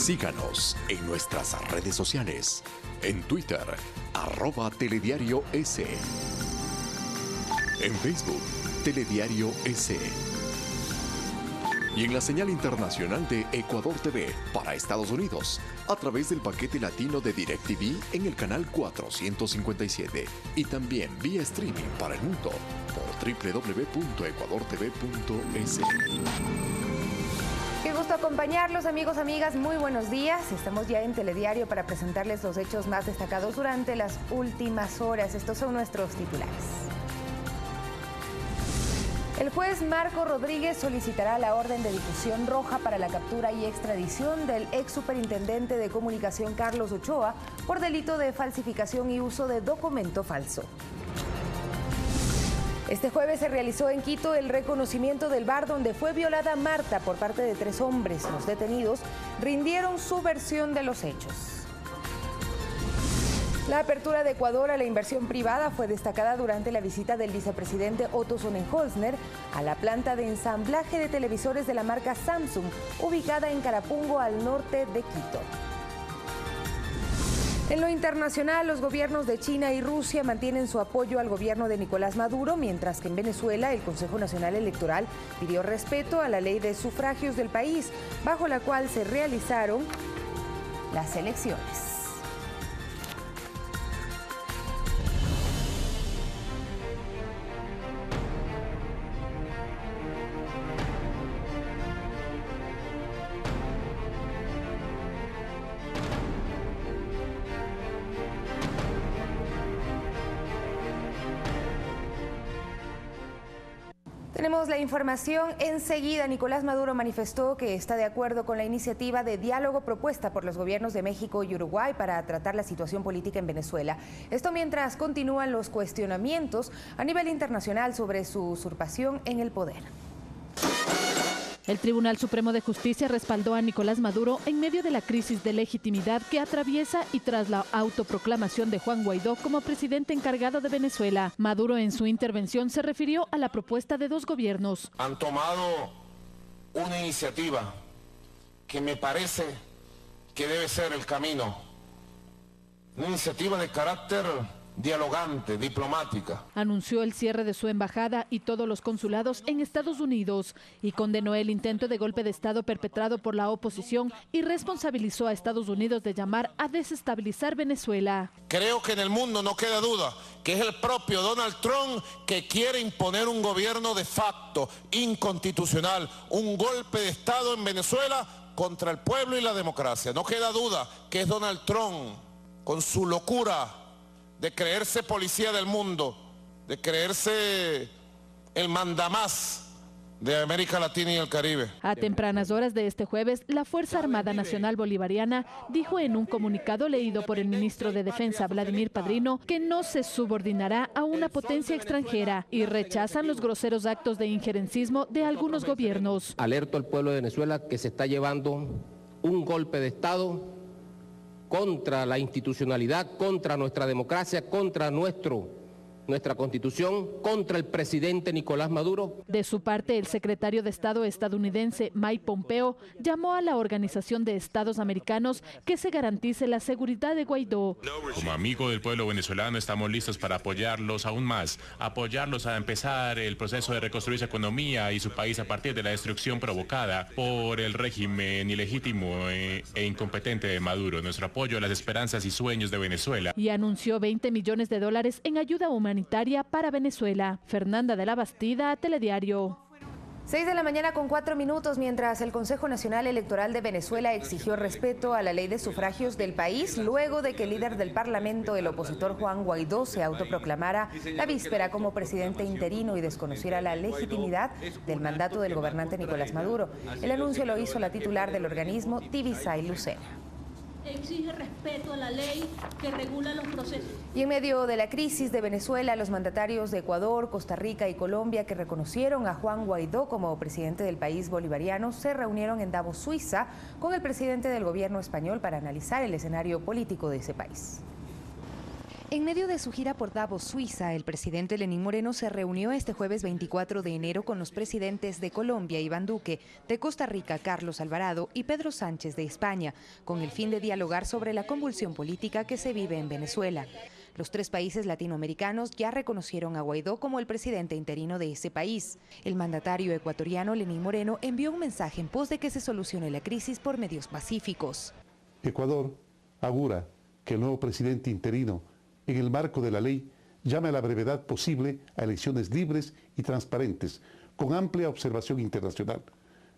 Síganos en nuestras redes sociales. En Twitter, @telediarios. En Facebook, Telediario S. Y en la señal internacional de Ecuador TV para Estados Unidos, a través del paquete latino de DirecTV en el canal 457. Y también vía streaming para el mundo por www.ecuadortv.es. Qué gusto acompañarlos, amigos, amigas. Muy buenos días. Estamos ya en Telediario para presentarles los hechos más destacados durante las últimas horas. Estos son nuestros titulares. El juez Marco Rodríguez solicitará la orden de difusión roja para la captura y extradición del ex superintendente de comunicación Carlos Ochoa por delito de falsificación y uso de documento falso. Este jueves se realizó en Quito el reconocimiento del bar donde fue violada Marta por parte de 3 hombres. Los detenidos rindieron su versión de los hechos. La apertura de Ecuador a la inversión privada fue destacada durante la visita del vicepresidente Otto Sonnenholzner a la planta de ensamblaje de televisores de la marca Samsung, ubicada en Carapungo, al norte de Quito. En lo internacional, los gobiernos de China y Rusia mantienen su apoyo al gobierno de Nicolás Maduro, mientras que en Venezuela el Consejo Nacional Electoral pidió respeto a la ley de sufragios del país, bajo la cual se realizaron las elecciones. Tenemos la información enseguida. Nicolás Maduro manifestó que está de acuerdo con la iniciativa de diálogo propuesta por los gobiernos de México y Uruguay para tratar la situación política en Venezuela. Esto mientras continúan los cuestionamientos a nivel internacional sobre su usurpación en el poder. El Tribunal Supremo de Justicia respaldó a Nicolás Maduro en medio de la crisis de legitimidad que atraviesa y tras la autoproclamación de Juan Guaidó como presidente encargado de Venezuela. Maduro en su intervención se refirió a la propuesta de 2 gobiernos. Han tomado una iniciativa que me parece que debe ser el camino. Una iniciativa de carácter dialogante, diplomática. Anunció el cierre de su embajada y todos los consulados en Estados Unidos y condenó el intento de golpe de Estado perpetrado por la oposición y responsabilizó a Estados Unidos de llamar a desestabilizar Venezuela. Creo que en el mundo no queda duda que es el propio Donald Trump que quiere imponer un gobierno de facto, inconstitucional, un golpe de Estado en Venezuela contra el pueblo y la democracia. No queda duda que es Donald Trump con su locura de creerse policía del mundo, de creerse el mandamás de América Latina y el Caribe. A tempranas horas de este jueves, la Fuerza Armada Nacional Bolivariana dijo en un comunicado leído por el ministro de Defensa, Vladimir Padrino, que no se subordinará a una potencia extranjera y rechazan los groseros actos de injerencismo de algunos gobiernos. Alerto al pueblo de Venezuela que se está llevando un golpe de Estado contra la institucionalidad, contra nuestra democracia, contra nuestra Constitución, contra el presidente Nicolás Maduro. De su parte, el secretario de Estado estadounidense Mike Pompeo llamó a la Organización de Estados Americanos que se garantice la seguridad de Guaidó. Como amigo del pueblo venezolano estamos listos para apoyarlos aún más, apoyarlos a empezar el proceso de reconstruir su economía y su país a partir de la destrucción provocada por el régimen ilegítimo e incompetente de Maduro. Nuestro apoyo a las esperanzas y sueños de Venezuela. Y anunció $20 millones en ayuda humanitaria para Venezuela. Fernanda de la Bastida, Telediario. 6:04 a.m, mientras el Consejo Nacional Electoral de Venezuela exigió respeto a la ley de sufragios del país luego de que el líder del Parlamento, el opositor Juan Guaidó, se autoproclamara la víspera como presidente interino y desconociera la legitimidad del mandato del gobernante Nicolás Maduro. El anuncio lo hizo la titular del organismo, Tibisay Lucena. Exige respeto a la ley que regula los procesos. Y en medio de la crisis de Venezuela, los mandatarios de Ecuador, Costa Rica y Colombia que reconocieron a Juan Guaidó como presidente del país bolivariano se reunieron en Davos, Suiza, con el presidente del gobierno español para analizar el escenario político de ese país. En medio de su gira por Davos, Suiza, el presidente Lenín Moreno se reunió este jueves 24 de enero con los presidentes de Colombia, Iván Duque, de Costa Rica, Carlos Alvarado, y Pedro Sánchez, de España, con el fin de dialogar sobre la convulsión política que se vive en Venezuela. Los tres países latinoamericanos ya reconocieron a Guaidó como el presidente interino de ese país. El mandatario ecuatoriano Lenín Moreno envió un mensaje en pos de que se solucione la crisis por medios pacíficos. Ecuador augura que el nuevo presidente interino, en el marco de la ley, llame a la brevedad posible a elecciones libres y transparentes, con amplia observación internacional,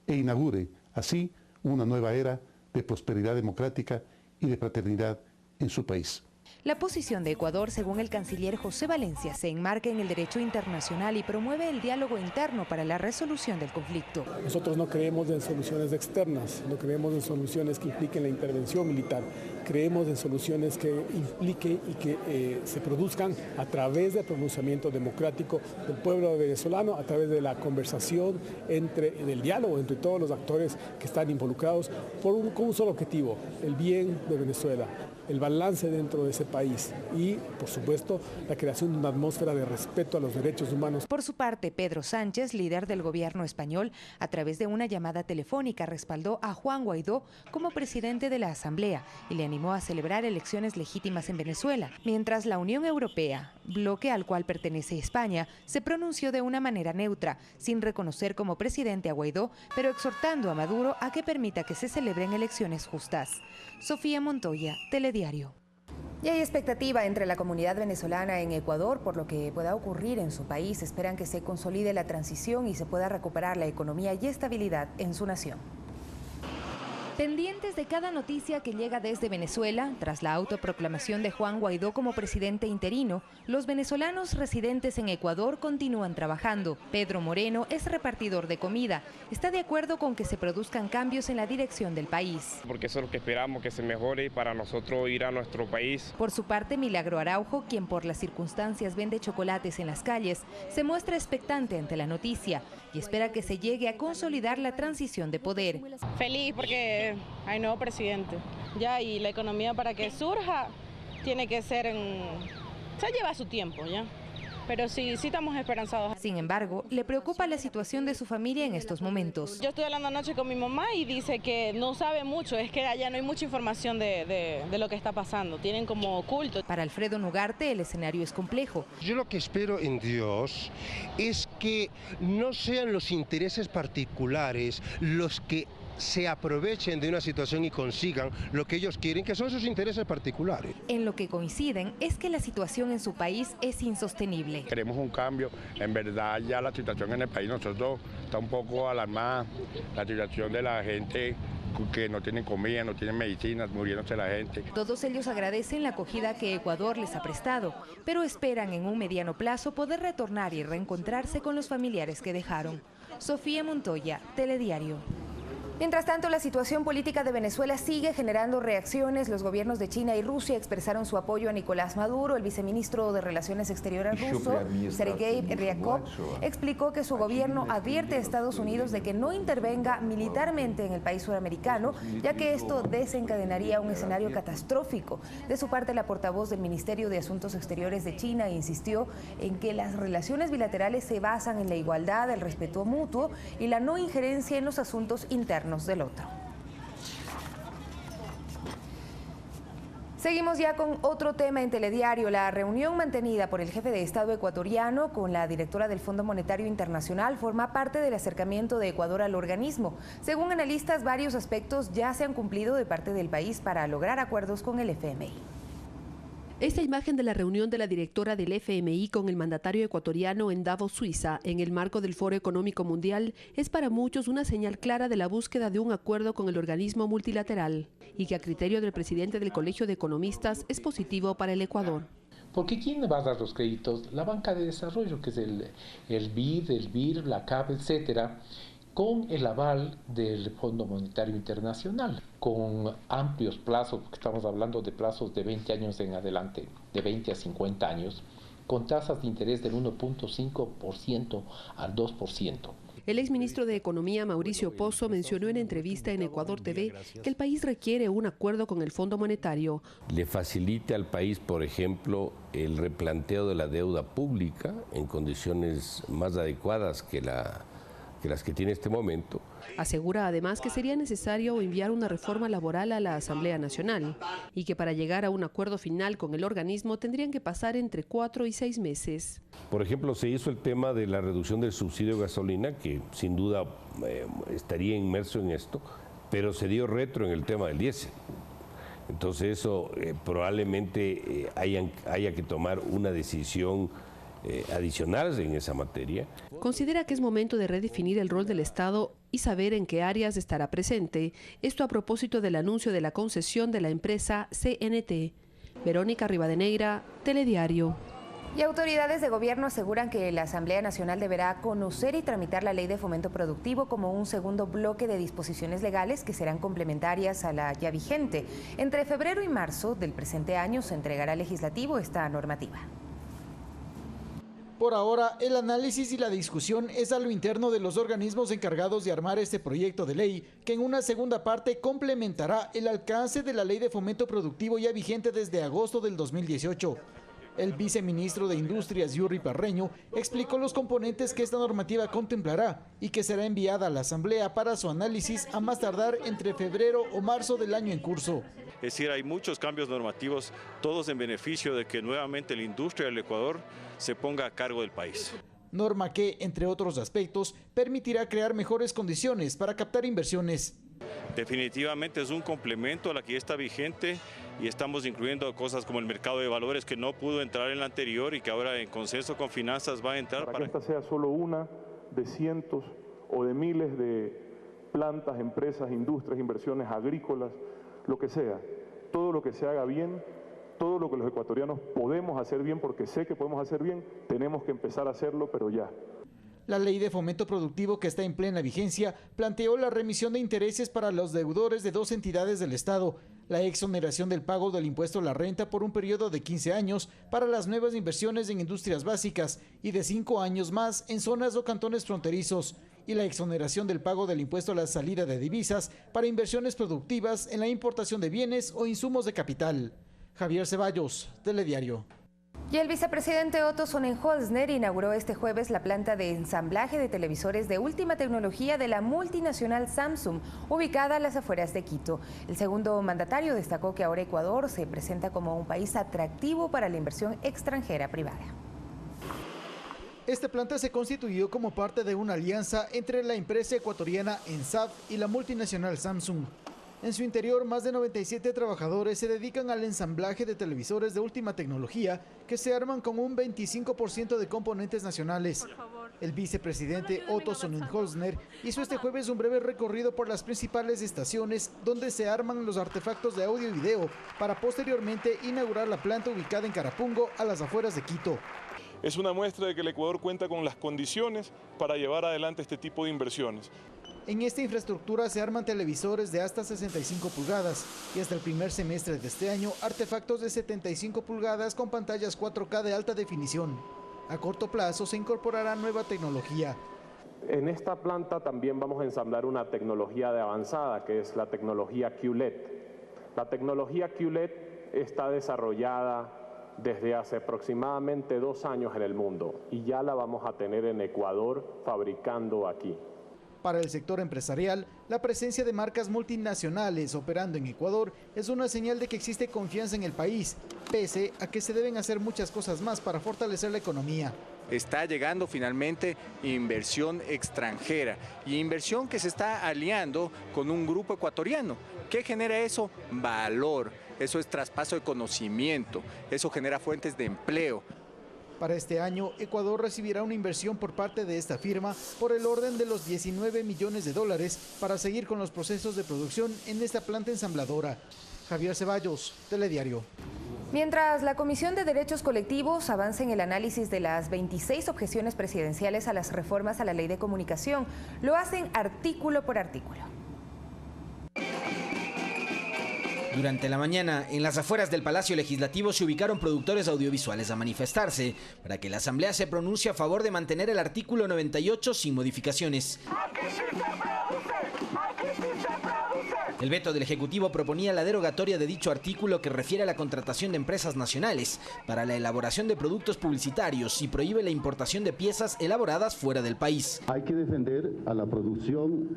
e inaugure, así, una nueva era de prosperidad democrática y de fraternidad en su país. La posición de Ecuador, según el canciller José Valencia, se enmarca en el derecho internacional y promueve el diálogo interno para la resolución del conflicto. Nosotros no creemos en soluciones externas, no creemos en soluciones que impliquen la intervención militar, creemos en soluciones que impliquen y que se produzcan a través del pronunciamiento democrático del pueblo venezolano, a través de la conversación, del diálogo entre todos los actores que están involucrados con un solo objetivo, el bien de Venezuela, el balance dentro de ese país y, por supuesto, la creación de una atmósfera de respeto a los derechos humanos. Por su parte, Pedro Sánchez, líder del gobierno español, a través de una llamada telefónica respaldó a Juan Guaidó como presidente de la Asamblea y le animó a celebrar elecciones legítimas en Venezuela, mientras la Unión Europea, bloque al cual pertenece España, se pronunció de una manera neutra, sin reconocer como presidente a Guaidó, pero exhortando a Maduro a que permita que se celebren elecciones justas. Sofía Montoya, Telediario. Y hay expectativa entre la comunidad venezolana en Ecuador por lo que pueda ocurrir en su país. Esperan que se consolide la transición y se pueda recuperar la economía y estabilidad en su nación. Pendientes de cada noticia que llega desde Venezuela, tras la autoproclamación de Juan Guaidó como presidente interino, los venezolanos residentes en Ecuador continúan trabajando. Pedro Moreno es repartidor de comida. Está de acuerdo con que se produzcan cambios en la dirección del país. Porque eso es lo que esperamos, que se mejore para nosotros ir a nuestro país. Por su parte, Milagro Araujo, quien por las circunstancias vende chocolates en las calles, se muestra expectante ante la noticia y espera que se llegue a consolidar la transición de poder. Feliz porque hay nuevo presidente, ya, y la economía para que surja tiene que ser se lleva su tiempo, ya, pero sí estamos esperanzados. Sin embargo, le preocupa la situación de su familia en estos momentos. Yo estuve hablando anoche con mi mamá y dice que no sabe mucho, es que allá no hay mucha información de lo que está pasando, tienen como oculto. Para Alfredo Nugarte, el escenario es complejo. Yo lo que espero en Dios es que no sean los intereses particulares los que se aprovechen de una situación y consigan lo que ellos quieren, que son sus intereses particulares. En lo que coinciden es que la situación en su país es insostenible. Queremos un cambio, en verdad ya la situación en el país nosotros está un poco alarmada, la situación de la gente que no tienen comida, no tienen medicinas, muriéndose la gente. Todos ellos agradecen la acogida que Ecuador les ha prestado, pero esperan en un mediano plazo poder retornar y reencontrarse con los familiares que dejaron. Sofía Montoya, Telediario. Mientras tanto, la situación política de Venezuela sigue generando reacciones. Los gobiernos de China y Rusia expresaron su apoyo a Nicolás Maduro. El viceministro de Relaciones Exteriores ruso, Sergei Ryabkov, explicó que su gobierno advierte a Estados Unidos de que no intervenga militarmente en el país suramericano, ya que esto desencadenaría un escenario catastrófico. De su parte, la portavoz del Ministerio de Asuntos Exteriores de China insistió en que las relaciones bilaterales se basan en la igualdad, el respeto mutuo y la no injerencia en los asuntos internos del otro. Seguimos ya con otro tema en Telediario. La reunión mantenida por el jefe de Estado ecuatoriano con la directora del Fondo Monetario Internacional forma parte del acercamiento de Ecuador al organismo. Según analistas, varios aspectos ya se han cumplido de parte del país para lograr acuerdos con el FMI. Esta imagen de la reunión de la directora del FMI con el mandatario ecuatoriano en Davos, Suiza, en el marco del Foro Económico Mundial, es para muchos una señal clara de la búsqueda de un acuerdo con el organismo multilateral y que a criterio del presidente del Colegio de Economistas es positivo para el Ecuador. Porque ¿quién va a dar los créditos? La banca de desarrollo, que es el BID, el BIR, la CAP, etcétera, con el aval del Fondo Monetario Internacional, con amplios plazos, porque estamos hablando de plazos de 20 años en adelante, de 20 a 50 años, con tasas de interés del 1.5% al 2%. El exministro de Economía, Mauricio Pozo, mencionó en entrevista en Ecuador TV que el país requiere un acuerdo con el Fondo Monetario. Le facilite al país, por ejemplo, el replanteo de la deuda pública en condiciones más adecuadas que las que tiene este momento. Asegura además que sería necesario enviar una reforma laboral a la Asamblea Nacional y que para llegar a un acuerdo final con el organismo tendrían que pasar entre 4 y 6 meses. Por ejemplo, se hizo el tema de la reducción del subsidio de gasolina, que sin duda estaría inmerso en esto, pero se dio retro en el tema del diésel. Entonces eso probablemente haya que tomar una decisión adicional en esa materia. Considera que es momento de redefinir el rol del Estado y saber en qué áreas estará presente. Esto a propósito del anuncio de la concesión de la empresa CNT. Verónica Rivadeneira, Telediario. Y autoridades de gobierno aseguran que la Asamblea Nacional deberá conocer y tramitar la Ley de Fomento Productivo como un segundo bloque de disposiciones legales que serán complementarias a la ya vigente. Entre febrero y marzo del presente año se entregará al legislativo esta normativa. Por ahora, el análisis y la discusión es a lo interno de los organismos encargados de armar este proyecto de ley, que en una segunda parte complementará el alcance de la Ley de Fomento Productivo ya vigente desde agosto del 2018. El viceministro de Industrias, Yurri Parreño, explicó los componentes que esta normativa contemplará y que será enviada a la Asamblea para su análisis a más tardar entre febrero o marzo del año en curso. Es decir, hay muchos cambios normativos, todos en beneficio de que nuevamente la industria del Ecuador se ponga a cargo del país. Norma que, entre otros aspectos, permitirá crear mejores condiciones para captar inversiones. Definitivamente es un complemento a la que ya está vigente y estamos incluyendo cosas como el mercado de valores que no pudo entrar en la anterior y que ahora en consenso con finanzas va a entrar. Para que esta sea solo una de cientos o de miles de plantas, empresas, industrias, inversiones agrícolas, lo que sea, todo lo que se haga bien, todo lo que los ecuatorianos podemos hacer bien, porque sé que podemos hacer bien, tenemos que empezar a hacerlo, pero ya. La Ley de Fomento Productivo, que está en plena vigencia, planteó la remisión de intereses para los deudores de 2 entidades del Estado, la exoneración del pago del impuesto a la renta por un periodo de 15 años para las nuevas inversiones en industrias básicas y de 5 años más en zonas o cantones fronterizos, y la exoneración del pago del impuesto a la salida de divisas para inversiones productivas en la importación de bienes o insumos de capital. Javier Ceballos, Telediario. Y el vicepresidente Otto Sonnenholzner inauguró este jueves la planta de ensamblaje de televisores de última tecnología de la multinacional Samsung, ubicada a las afueras de Quito. El segundo mandatario destacó que ahora Ecuador se presenta como un país atractivo para la inversión extranjera privada. Esta planta se constituyó como parte de una alianza entre la empresa ecuatoriana ENSAB y la multinacional Samsung. En su interior, más de 97 trabajadores se dedican al ensamblaje de televisores de última tecnología que se arman con un 25% de componentes nacionales. El vicepresidente Otto Sonnenholzner hizo este jueves un breve recorrido por las principales estaciones donde se arman los artefactos de audio y video para posteriormente inaugurar la planta ubicada en Carapungo, a las afueras de Quito. Es una muestra de que el Ecuador cuenta con las condiciones para llevar adelante este tipo de inversiones. En esta infraestructura se arman televisores de hasta 65 pulgadas y hasta el primer semestre de este año artefactos de 75 pulgadas con pantallas 4K de alta definición. A corto plazo se incorporará nueva tecnología. En esta planta también vamos a ensamblar una tecnología de avanzada, que es la tecnología QLED. La tecnología QLED está desarrollada desde hace aproximadamente 2 años en el mundo y ya la vamos a tener en Ecuador fabricando aquí. Para el sector empresarial, la presencia de marcas multinacionales operando en Ecuador es una señal de que existe confianza en el país, pese a que se deben hacer muchas cosas más para fortalecer la economía. Está llegando finalmente inversión extranjera y inversión que se está aliando con un grupo ecuatoriano. ¿Qué genera eso? Valor, eso es traspaso de conocimiento, eso genera fuentes de empleo. Para este año, Ecuador recibirá una inversión por parte de esta firma por el orden de los $19 millones para seguir con los procesos de producción en esta planta ensambladora. Javier Ceballos, Telediario. Mientras la Comisión de Derechos Colectivos avanza en el análisis de las 26 objeciones presidenciales a las reformas a la Ley de Comunicación, lo hacen artículo por artículo. Durante la mañana, en las afueras del Palacio Legislativo se ubicaron productores audiovisuales a manifestarse para que la Asamblea se pronuncie a favor de mantener el artículo 98 sin modificaciones. El veto del Ejecutivo proponía la derogatoria de dicho artículo que refiere a la contratación de empresas nacionales para la elaboración de productos publicitarios y prohíbe la importación de piezas elaboradas fuera del país. Hay que defender a la producción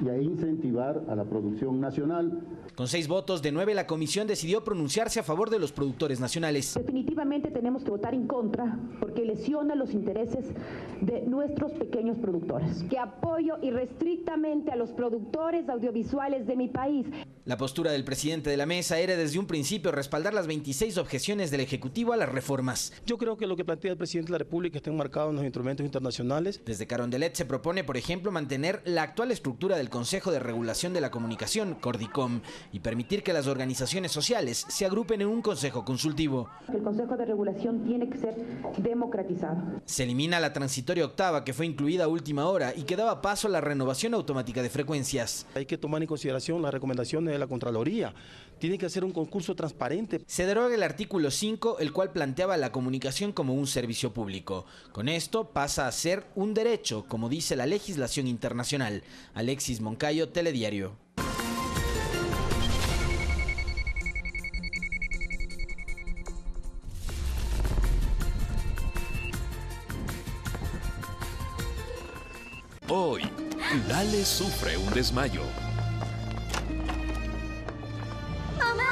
y a incentivar a la producción nacional. Con 6 votos de 9, la comisión decidió pronunciarse a favor de los productores nacionales. Definitivamente tenemos que votar en contra porque lesiona los intereses de nuestros pequeños productores. Que apoyo irrestrictamente a los productores audiovisuales de mi país. La postura del presidente de la mesa era desde un principio respaldar las 26 objeciones del Ejecutivo a las reformas. Yo creo que lo que plantea el presidente de la República está enmarcado en los instrumentos internacionales. Desde Carondelet se propone, por ejemplo, mantener la actual estructura del Consejo de Regulación de la Comunicación, Cordicom, y permitir que las organizaciones sociales se agrupen en un consejo consultivo. El Consejo de Regulación tiene que ser democratizado. Se elimina la transitoria octava, que fue incluida a última hora y que daba paso a la renovación automática de frecuencias. Hay que tomar en consideración las recomendaciones de la Contraloría. Tiene que hacer un concurso transparente. Se deroga el artículo 5, el cual planteaba la comunicación como un servicio público. Con esto pasa a ser un derecho, como dice la legislación internacional. Alexis Moncayo, Telediario. Hoy, Lale sufre un desmayo. ¡Mamá!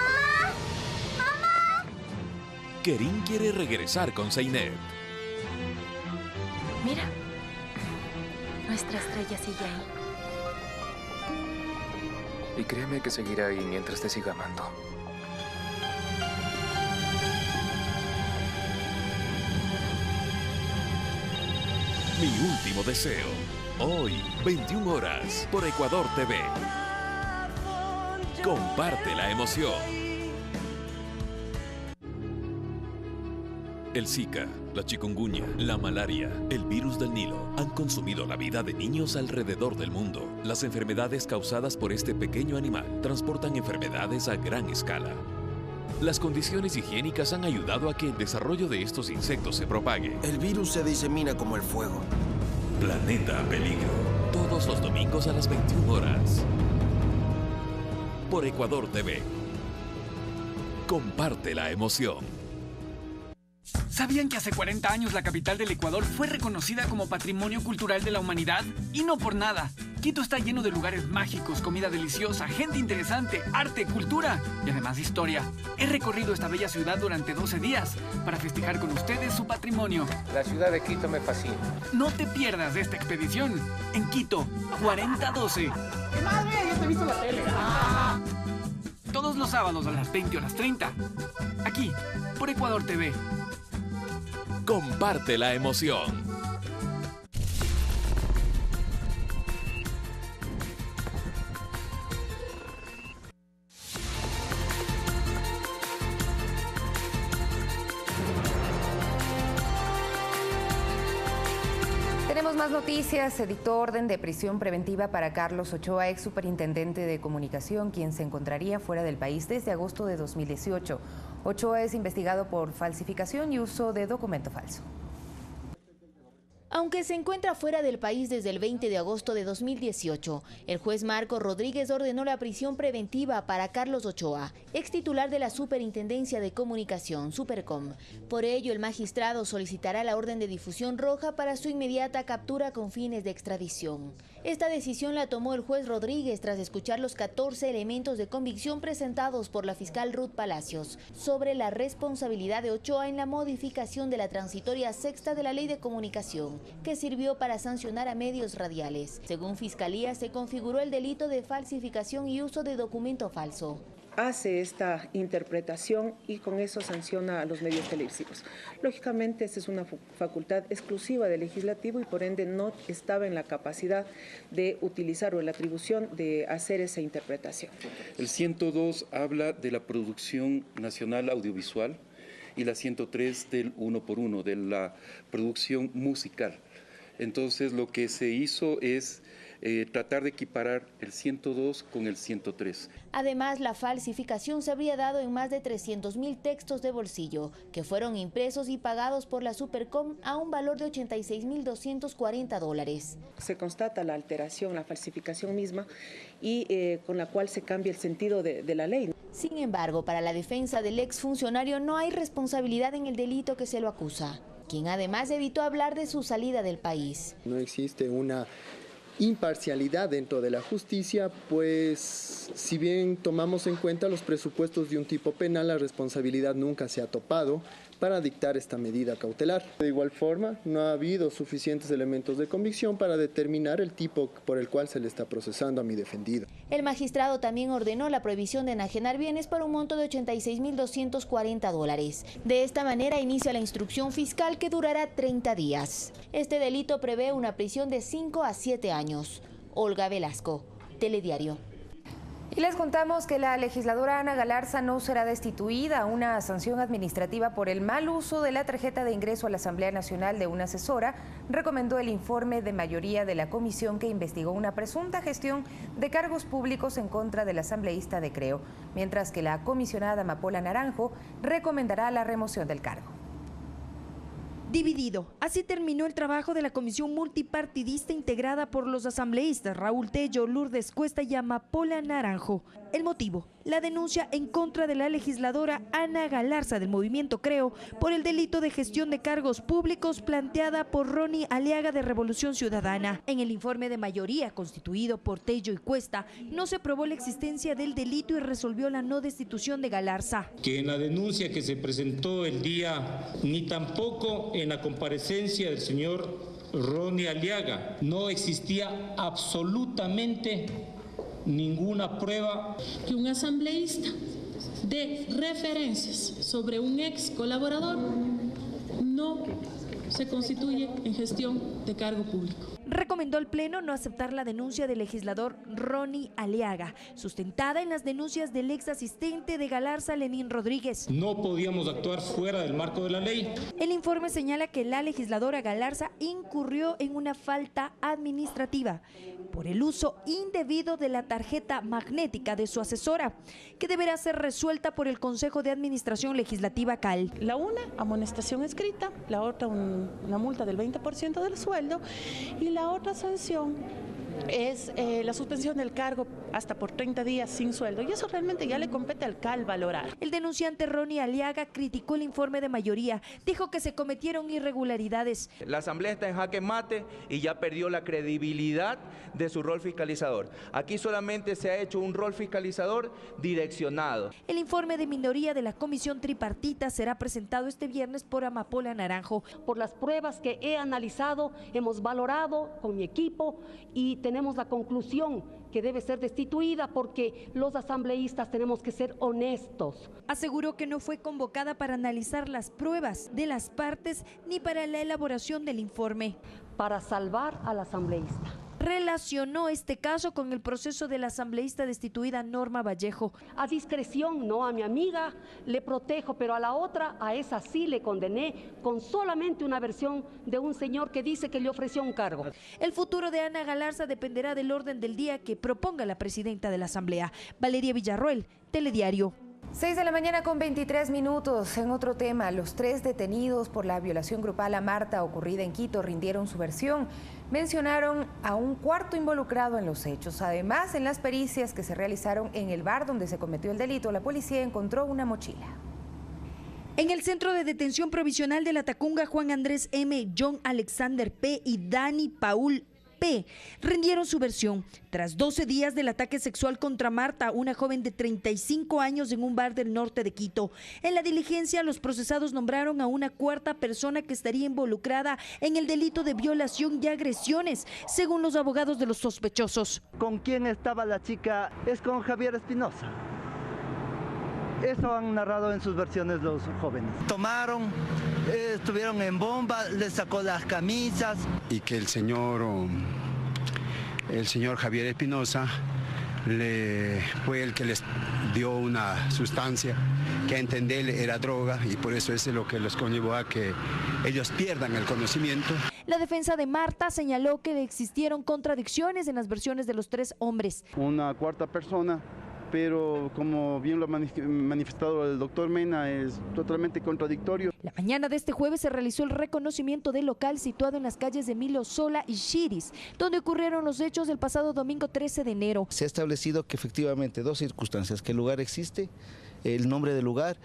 ¡Mamá! Kerin quiere regresar con Zeinet. Mira, nuestra estrella sigue ahí. Y créeme que seguirá ahí mientras te siga amando. Mi último deseo. Hoy, 21 horas, por Ecuador TV. Comparte la emoción. El Zika, la chikungunya, la malaria, el virus del Nilo han consumido la vida de niños alrededor del mundo. Las enfermedades causadas por este pequeño animal transportan enfermedades a gran escala. Las condiciones higiénicas han ayudado a que el desarrollo de estos insectos se propague. El virus se disemina como el fuego. Planeta Peligro. Todos los domingos a las 21 horas. Por Ecuador TV. Comparte la emoción. ¿Sabían que hace 40 años la capital del Ecuador fue reconocida como Patrimonio Cultural de la Humanidad? Y no por nada. Quito está lleno de lugares mágicos, comida deliciosa, gente interesante, arte, cultura y además historia. He recorrido esta bella ciudad durante 12 días para festejar con ustedes su patrimonio. La ciudad de Quito me fascina. No te pierdas esta expedición en Quito 4012. ¿Qué más, güey? Ya te he visto la tele. Todos los sábados a las 20 horas 30. Aquí, por Ecuador TV. Comparte la emoción. Tenemos más noticias. Se dictó orden de prisión preventiva para Carlos Ochoa, ex superintendente de comunicación, quien se encontraría fuera del país desde agosto de 2018. Ochoa es investigado por falsificación y uso de documento falso. Aunque se encuentra fuera del país desde el 20 de agosto de 2018, el juez Marco Rodríguez ordenó la prisión preventiva para Carlos Ochoa, ex titular de la Superintendencia de Comunicación, Supercom. Por ello, el magistrado solicitará la orden de difusión roja para su inmediata captura con fines de extradición. Esta decisión la tomó el juez Rodríguez tras escuchar los 14 elementos de convicción presentados por la fiscal Ruth Palacios sobre la responsabilidad de Ochoa en la modificación de la transitoria sexta de la Ley de Comunicación, que sirvió para sancionar a medios radiales. Según Fiscalía, se configuró el delito de falsificación y uso de documento falso. Hace esta interpretación y con eso sanciona a los medios televisivos. Lógicamente, esta es una facultad exclusiva del legislativo y por ende no estaba en la capacidad de utilizar o en la atribución de hacer esa interpretación. El 102 habla de la producción nacional audiovisual y la 103 del 1 por 1, de la producción musical. Entonces, lo que se hizo es tratar de equiparar el 102 con el 103. Además, la falsificación se habría dado en más de 300.000 textos de bolsillo, que fueron impresos y pagados por la Supercom a un valor de $86.240. Se constata la alteración, la falsificación misma, y con la cual se cambia el sentido de la ley. Sin embargo, para la defensa del exfuncionario no hay responsabilidad en el delito que se lo acusa, quien además evitó hablar de su salida del país. No existe una imparcialidad dentro de la justicia, pues si bien tomamos en cuenta los presupuestos de un tipo penal, la responsabilidad nunca se ha topado para dictar esta medida cautelar. De igual forma, no ha habido suficientes elementos de convicción para determinar el tipo por el cual se le está procesando a mi defendido. El magistrado también ordenó la prohibición de enajenar bienes por un monto de $86.240. De esta manera inicia la instrucción fiscal que durará 30 días. Este delito prevé una prisión de 5 a 7 años. Olga Velasco, Telediario. Y les contamos que la legisladora Ana Galarza no será destituida. Una sanción administrativa por el mal uso de la tarjeta de ingreso a la Asamblea Nacional de una asesora recomendó el informe de mayoría de la comisión que investigó una presunta gestión de cargos públicos en contra del asambleísta de Creo, mientras que la comisionada Amapola Naranjo recomendará la remoción del cargo. Dividido. Así terminó el trabajo de la comisión multipartidista integrada por los asambleístas Raúl Tello, Lourdes Cuesta y Amapola Naranjo. El motivo, la denuncia en contra de la legisladora Ana Galarza del Movimiento Creo por el delito de gestión de cargos públicos planteada por Ronnie Aliaga de Revolución Ciudadana. En el informe de mayoría constituido por Tello y Cuesta, no se probó la existencia del delito y resolvió la no destitución de Galarza. Que en la denuncia que se presentó el día, ni tampoco en la comparecencia del señor Ronnie Aliaga, no existía absolutamente ninguna prueba que un asambleísta dé referencias sobre un ex colaborador no se constituye en gestión de cargo público. Recomendó al Pleno no aceptar la denuncia del legislador Ronnie Aliaga, sustentada en las denuncias del ex asistente de Galarza, Lenín Rodríguez. No podíamos actuar fuera del marco de la ley. El informe señala que la legisladora Galarza incurrió en una falta administrativa por el uso indebido de la tarjeta magnética de su asesora, que deberá ser resuelta por el Consejo de Administración Legislativa CAL. La una, amonestación escrita, la otra una multa del 20% del sueldo y la otra sanción es la suspensión del cargo hasta por 30 días sin sueldo, y eso realmente ya le compete al CAL valorar. El denunciante Ronnie Aliaga criticó el informe de mayoría, dijo que se cometieron irregularidades. La Asamblea está en jaque mate y ya perdió la credibilidad de su rol fiscalizador. Aquí solamente se ha hecho un rol fiscalizador direccionado. El informe de minoría de la comisión tripartita será presentado este viernes por Amapola Naranjo. Por las pruebas que he analizado, hemos valorado con mi equipo y tenemos la conclusión que debe ser destituida porque los asambleístas tenemos que ser honestos. Aseguró que no fue convocada para analizar las pruebas de las partes ni para la elaboración del informe. Para salvar al asambleísta. Relacionó este caso con el proceso de la asambleísta destituida Norma Vallejo. A discreción, no, a mi amiga le protejo, pero a la otra, a esa sí le condené con solamente una versión de un señor que dice que le ofreció un cargo. El futuro de Ana Galarza dependerá del orden del día que proponga la presidenta de la Asamblea. Valeria Villarroel, Telediario. 6 de la mañana con 23 minutos. En otro tema, los 3 detenidos por la violación grupal a Marta ocurrida en Quito rindieron su versión. Mencionaron a un cuarto involucrado en los hechos. Además, en las pericias que se realizaron en el bar donde se cometió el delito, la policía encontró una mochila. En el centro de detención provisional de La Tacunga, Juan Andrés M., John Alexander P. y Dani Paul P. rindieron su versión tras 12 días del ataque sexual contra Marta, una joven de 35 años en un bar del norte de Quito. En la diligencia, los procesados nombraron a una cuarta persona que estaría involucrada en el delito de violación y agresiones, según los abogados de los sospechosos. ¿Con quién estaba la chica? Es con Javier Espinosa. Eso han narrado en sus versiones los jóvenes. Tomaron, estuvieron en bomba, les sacó las camisas. Y que el señor Javier Espinosa fue el que les dio una sustancia que a entender era droga, y por eso es lo que los conllevó a que ellos pierdan el conocimiento. La defensa de Marta señaló que existieron contradicciones en las versiones de los 3 hombres. Una cuarta persona, pero como bien lo ha manifestado el doctor Mena, es totalmente contradictorio. La mañana de este jueves se realizó el reconocimiento del local situado en las calles de Emilio Sola y Chiris, donde ocurrieron los hechos el pasado domingo 13 de enero. Se ha establecido que efectivamente 2 circunstancias, que el lugar existe, el nombre del lugar,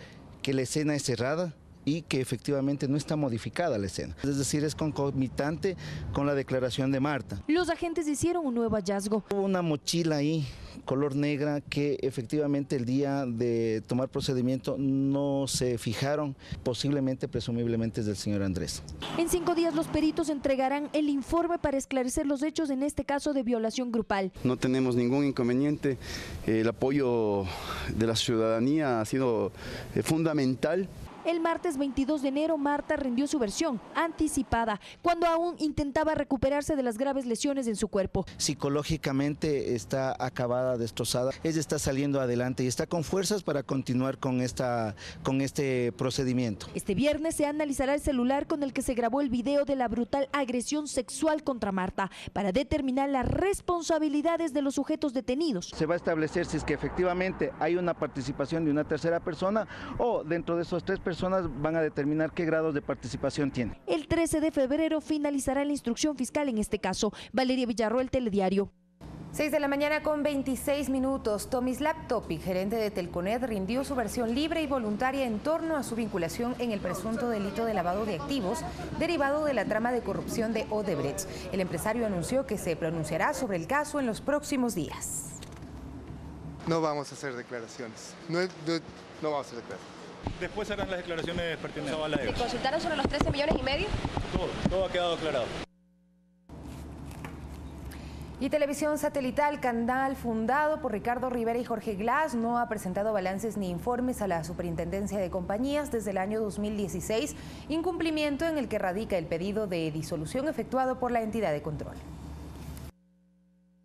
que la escena es cerrada y que efectivamente no está modificada la escena. Es decir, es concomitante con la declaración de Marta. Los agentes hicieron un nuevo hallazgo. Hubo una mochila ahí, color negra, que efectivamente el día de tomar procedimiento no se fijaron, posiblemente, presumiblemente es del señor Andrés. En 5 días los peritos entregarán el informe para esclarecer los hechos en este caso de violación grupal. No tenemos ningún inconveniente, el apoyo de la ciudadanía ha sido fundamental. El martes 22 de enero, Marta rindió su versión anticipada, cuando aún intentaba recuperarse de las graves lesiones en su cuerpo. Psicológicamente está acabada, destrozada. Ella está saliendo adelante y está con fuerzas para continuar con este procedimiento. Este viernes se analizará el celular con el que se grabó el video de la brutal agresión sexual contra Marta, para determinar las responsabilidades de los sujetos detenidos. Se va a establecer si es que efectivamente hay una participación de una tercera persona o dentro de esos 3 personas van a determinar qué grados de participación tiene. El 13 de febrero finalizará la instrucción fiscal en este caso. Valeria Villarroel, Telediario. 6 de la mañana con 26 minutos. Tomislav Topic, gerente de Telconet, rindió su versión libre y voluntaria en torno a su vinculación en el presunto delito de lavado de activos derivado de la trama de corrupción de Odebrecht. El empresario anunció que se pronunciará sobre el caso en los próximos días. No vamos a hacer declaraciones. No vamos a hacer declaraciones. Después harán las declaraciones pertinentes. ¿Se consultaron sobre los 13,5 millones? Todo ha quedado aclarado. Y Televisión Satelital, canal fundado por Ricardo Rivera y Jorge Glass, no ha presentado balances ni informes a la Superintendencia de Compañías desde el año 2016, incumplimiento en el que radica el pedido de disolución efectuado por la entidad de control.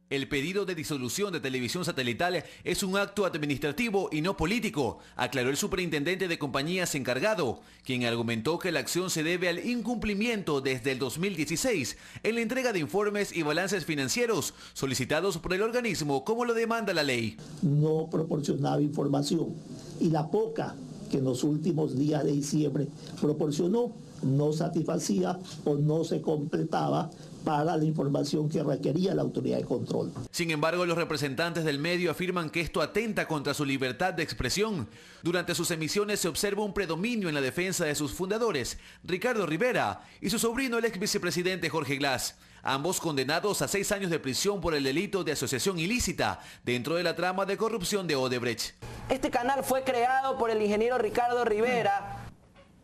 El pedido de disolución de Televisión Satelital es un acto administrativo y no político, aclaró el superintendente de compañías encargado, quien argumentó que la acción se debe al incumplimiento desde el 2016 en la entrega de informes y balances financieros solicitados por el organismo como lo demanda la ley. No proporcionaba información y la poca que en los últimos días de diciembre proporcionó no satisfacía o no se completaba para la información que requería la autoridad de control. Sin embargo, los representantes del medio afirman que esto atenta contra su libertad de expresión. Durante sus emisiones se observa un predominio en la defensa de sus fundadores, Ricardo Rivera, y su sobrino, el ex vicepresidente Jorge Glass, ambos condenados a 6 años de prisión por el delito de asociación ilícita dentro de la trama de corrupción de Odebrecht. Este canal fue creado por el ingeniero Ricardo Rivera.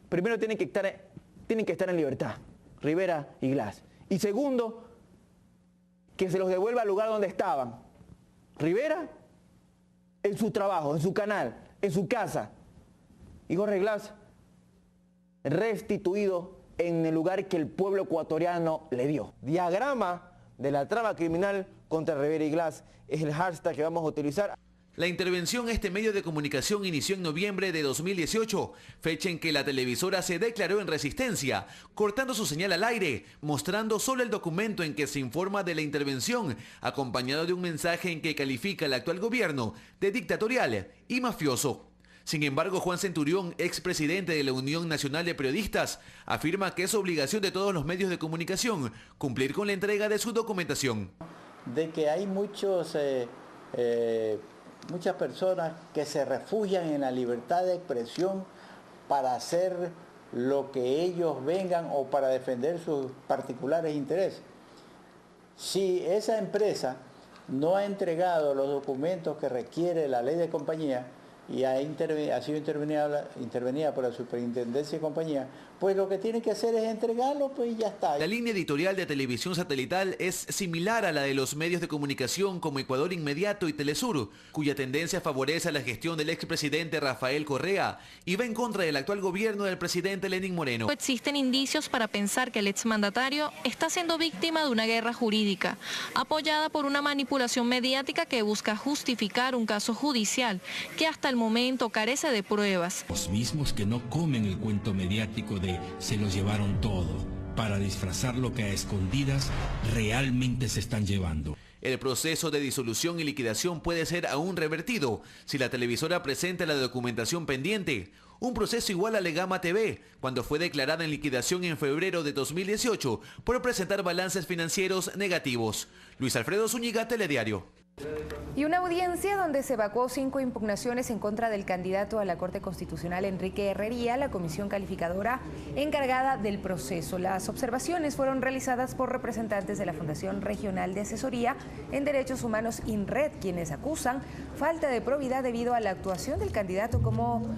Primero tienen que estar en libertad, Rivera y Glass. Y segundo, que se los devuelva al lugar donde estaban. Rivera, en su trabajo, en su canal, en su casa. Y Jorge Glass, restituido en el lugar que el pueblo ecuatoriano le dio. Diagrama de la trama criminal contra Rivera y Glass es el hashtag que vamos a utilizar. La intervención a este medio de comunicación inició en noviembre de 2018, fecha en que la televisora se declaró en resistencia, cortando su señal al aire, mostrando solo el documento en que se informa de la intervención, acompañado de un mensaje en que califica al actual gobierno de dictatorial y mafioso. Sin embargo, Juan Centurión, expresidente de la Unión Nacional de Periodistas, afirma que es obligación de todos los medios de comunicación cumplir con la entrega de su documentación. De que hay muchas personas que se refugian en la libertad de expresión para hacer lo que ellos vengan o para defender sus particulares intereses. Si esa empresa no ha entregado los documentos que requiere la ley de compañía y ha sido intervenida por la Superintendencia de Compañía, pues lo que tiene que hacer es entregarlo, pues y ya está. La línea editorial de Televisión Satelital es similar a la de los medios de comunicación como Ecuador Inmediato y Telesur, cuya tendencia favorece a la gestión del expresidente Rafael Correa y va en contra del actual gobierno del presidente Lenín Moreno. Existen indicios para pensar que el exmandatario está siendo víctima de una guerra jurídica, apoyada por una manipulación mediática que busca justificar un caso judicial que hasta el momento carece de pruebas. Los mismos que no comen el cuento mediático de se los llevaron todo, para disfrazar lo que a escondidas realmente se están llevando. El proceso de disolución y liquidación puede ser aún revertido si la televisora presenta la documentación pendiente. Un proceso igual al de Gama TV, cuando fue declarada en liquidación en febrero de 2018 por presentar balances financieros negativos. Luis Alfredo Zúñiga, Telediario. Y una audiencia donde se evacuó 5 impugnaciones en contra del candidato a la Corte Constitucional Enrique Herrería, la comisión calificadora encargada del proceso. Las observaciones fueron realizadas por representantes de la Fundación Regional de Asesoría en Derechos Humanos INRED, quienes acusan falta de probidad debido a la actuación del candidato como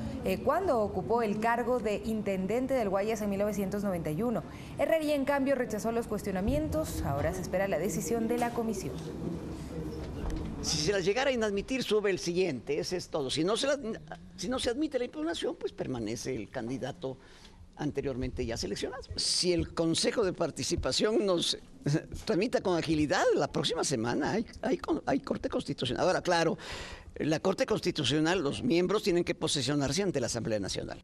cuando ocupó el cargo de intendente del Guayas en 1991. Herrería, en cambio, rechazó los cuestionamientos. Ahora se espera la decisión de la comisión. Si se las llegara a inadmitir, sube el siguiente, ese es todo. Si no se admite la impugnación, pues permanece el candidato anteriormente ya seleccionado. Si el Consejo de Participación nos tramita con agilidad, la próxima semana hay Corte Constitucional. Ahora, claro, la Corte Constitucional, los miembros tienen que posesionarse ante la Asamblea Nacional.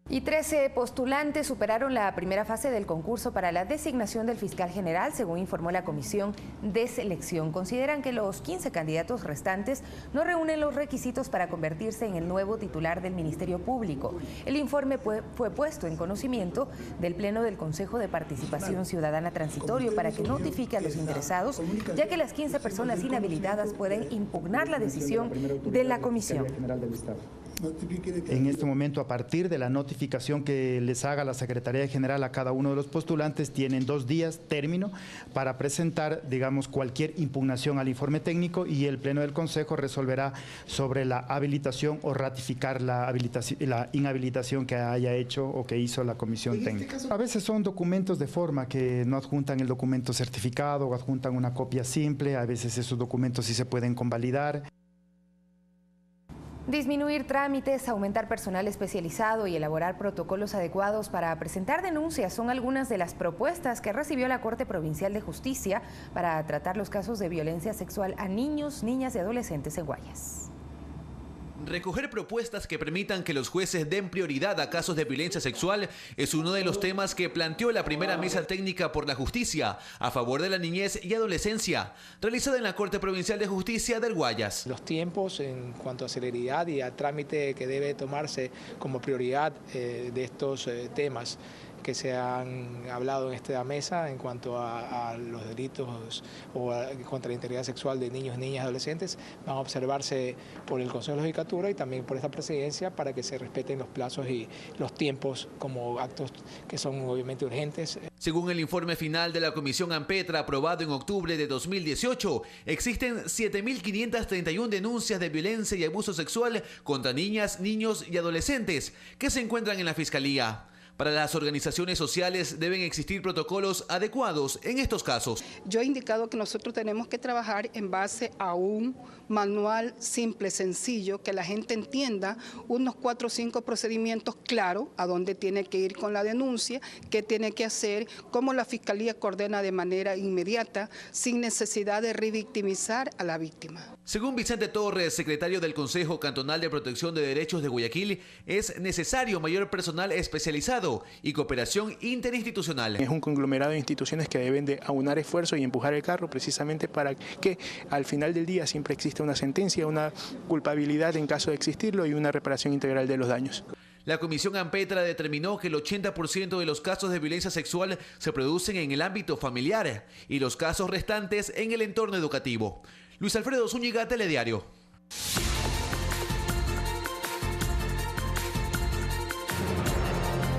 Y 13 postulantes superaron la primera fase del concurso para la designación del fiscal general, según informó la Comisión de Selección. Consideran que los 15 candidatos restantes no reúnen los requisitos para convertirse en el nuevo titular del Ministerio Público. El informe fue puesto en conocimiento del Pleno del Consejo de Participación Ciudadana Transitorio para que notifique a los interesados, ya que las 15 personas inhabilitadas pueden impugnar la decisión de la Comisión. En este momento, a partir de la notificación que les haga la Secretaría General a cada uno de los postulantes, tienen 2 días término para presentar, digamos, cualquier impugnación al informe técnico, y el Pleno del Consejo resolverá sobre la habilitación o ratificar la inhabilitación que haya hecho o que hizo la Comisión Técnica. A veces son documentos de forma que no adjuntan el documento certificado o adjuntan una copia simple. A veces esos documentos sí se pueden convalidar. Disminuir trámites, aumentar personal especializado y elaborar protocolos adecuados para presentar denuncias son algunas de las propuestas que recibió la Corte Provincial de Justicia para tratar los casos de violencia sexual a niños, niñas y adolescentes en Guayas. Recoger propuestas que permitan que los jueces den prioridad a casos de violencia sexual es uno de los temas que planteó la primera mesa técnica por la justicia a favor de la niñez y adolescencia, realizada en la Corte Provincial de Justicia del Guayas. Los tiempos en cuanto a celeridad y al tramite que debe tomarse como prioridad de estos temas que se han hablado en esta mesa en cuanto a los delitos contra la integridad sexual de niños, niñas y adolescentes van a observarse por el Consejo de Judicatura y también por esta presidencia para que se respeten los plazos y los tiempos como actos que son obviamente urgentes. Según el informe final de la Comisión Ampetra aprobado en octubre de 2018, existen 7.531 denuncias de violencia y abuso sexual contra niñas, niños y adolescentes que se encuentran en la Fiscalía. Para las organizaciones sociales deben existir protocolos adecuados en estos casos. Yo he indicado que nosotros tenemos que trabajar en base a un manual simple, sencillo, que la gente entienda, unos 4 o 5 procedimientos claros, a dónde tiene que ir con la denuncia, qué tiene que hacer, cómo la Fiscalía coordena de manera inmediata, sin necesidad de revictimizar a la víctima. Según Vicente Torres, secretario del Consejo Cantonal de Protección de Derechos de Guayaquil, es necesario mayor personal especializado y cooperación interinstitucional. Es un conglomerado de instituciones que deben de aunar esfuerzos y empujar el carro precisamente para que al final del día siempre exista una sentencia, una culpabilidad en caso de existirlo y una reparación integral de los daños. La Comisión Ampetra determinó que el 80% de los casos de violencia sexual se producen en el ámbito familiar y los casos restantes en el entorno educativo. Luis Alfredo Zúñiga, Telediario.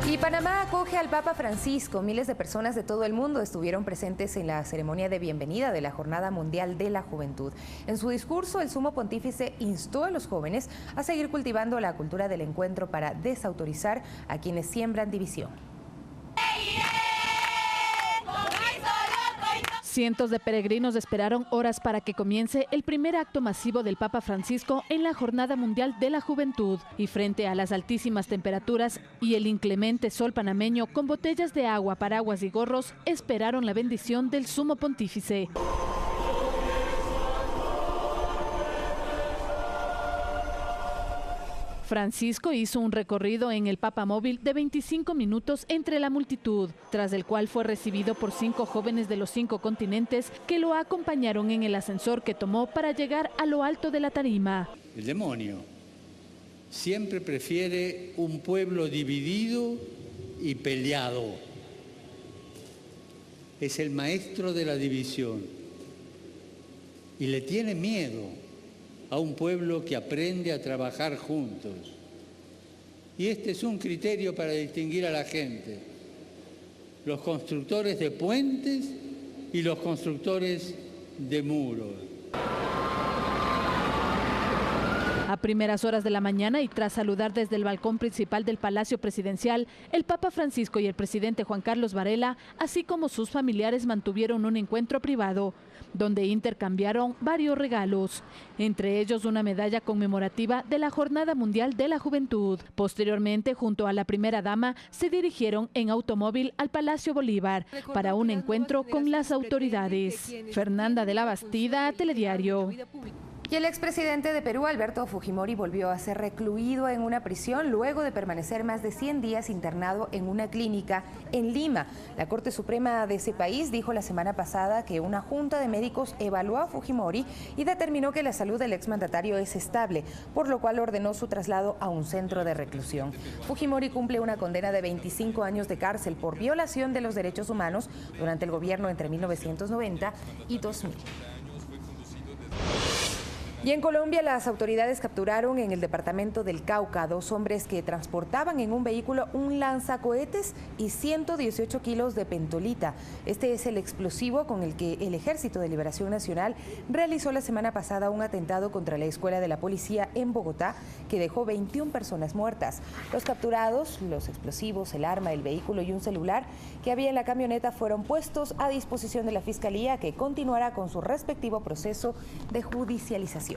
Y Panamá acoge al Papa Francisco. Miles de personas de todo el mundo estuvieron presentes en la ceremonia de bienvenida de la Jornada Mundial de la Juventud. En su discurso, el Sumo Pontífice instó a los jóvenes a seguir cultivando la cultura del encuentro para desautorizar a quienes siembran división. Cientos de peregrinos esperaron horas para que comience el primer acto masivo del Papa Francisco en la Jornada Mundial de la Juventud. Y frente a las altísimas temperaturas y el inclemente sol panameño, con botellas de agua, paraguas y gorros, esperaron la bendición del Sumo Pontífice. Francisco hizo un recorrido en el papamóvil de 25 minutos entre la multitud, tras el cual fue recibido por 5 jóvenes de los 5 continentes que lo acompañaron en el ascensor que tomó para llegar a lo alto de la tarima. El demonio siempre prefiere un pueblo dividido y peleado. Es el maestro de la división y le tiene miedo a un pueblo que aprende a trabajar juntos. Y este es un criterio para distinguir a la gente: los constructores de puentes y los constructores de muros. A primeras horas de la mañana y tras saludar desde el balcón principal del Palacio Presidencial, el Papa Francisco y el presidente Juan Carlos Varela, así como sus familiares, mantuvieron un encuentro privado, donde intercambiaron varios regalos, entre ellos una medalla conmemorativa de la Jornada Mundial de la Juventud. Posteriormente, junto a la primera dama, se dirigieron en automóvil al Palacio Bolívar para un encuentro con las autoridades. Fernanda de la Bastida, Telediario. Y el expresidente de Perú, Alberto Fujimori, volvió a ser recluido en una prisión luego de permanecer más de 100 días internado en una clínica en Lima. La Corte Suprema de ese país dijo la semana pasada que una junta de médicos evaluó a Fujimori y determinó que la salud del exmandatario es estable, por lo cual ordenó su traslado a un centro de reclusión. Fujimori cumple una condena de 25 años de cárcel por violación de los derechos humanos durante el gobierno entre 1990 y 2000. Y en Colombia, las autoridades capturaron en el departamento del Cauca a 2 hombres que transportaban en un vehículo un lanzacohetes y 118 kilos de pentolita. Este es el explosivo con el que el Ejército de Liberación Nacional realizó la semana pasada un atentado contra la escuela de la policía en Bogotá que dejó 21 personas muertas. Los capturados, los explosivos, el arma, el vehículo y un celular que había en la camioneta fueron puestos a disposición de la Fiscalía, que continuará con su respectivo proceso de judicialización.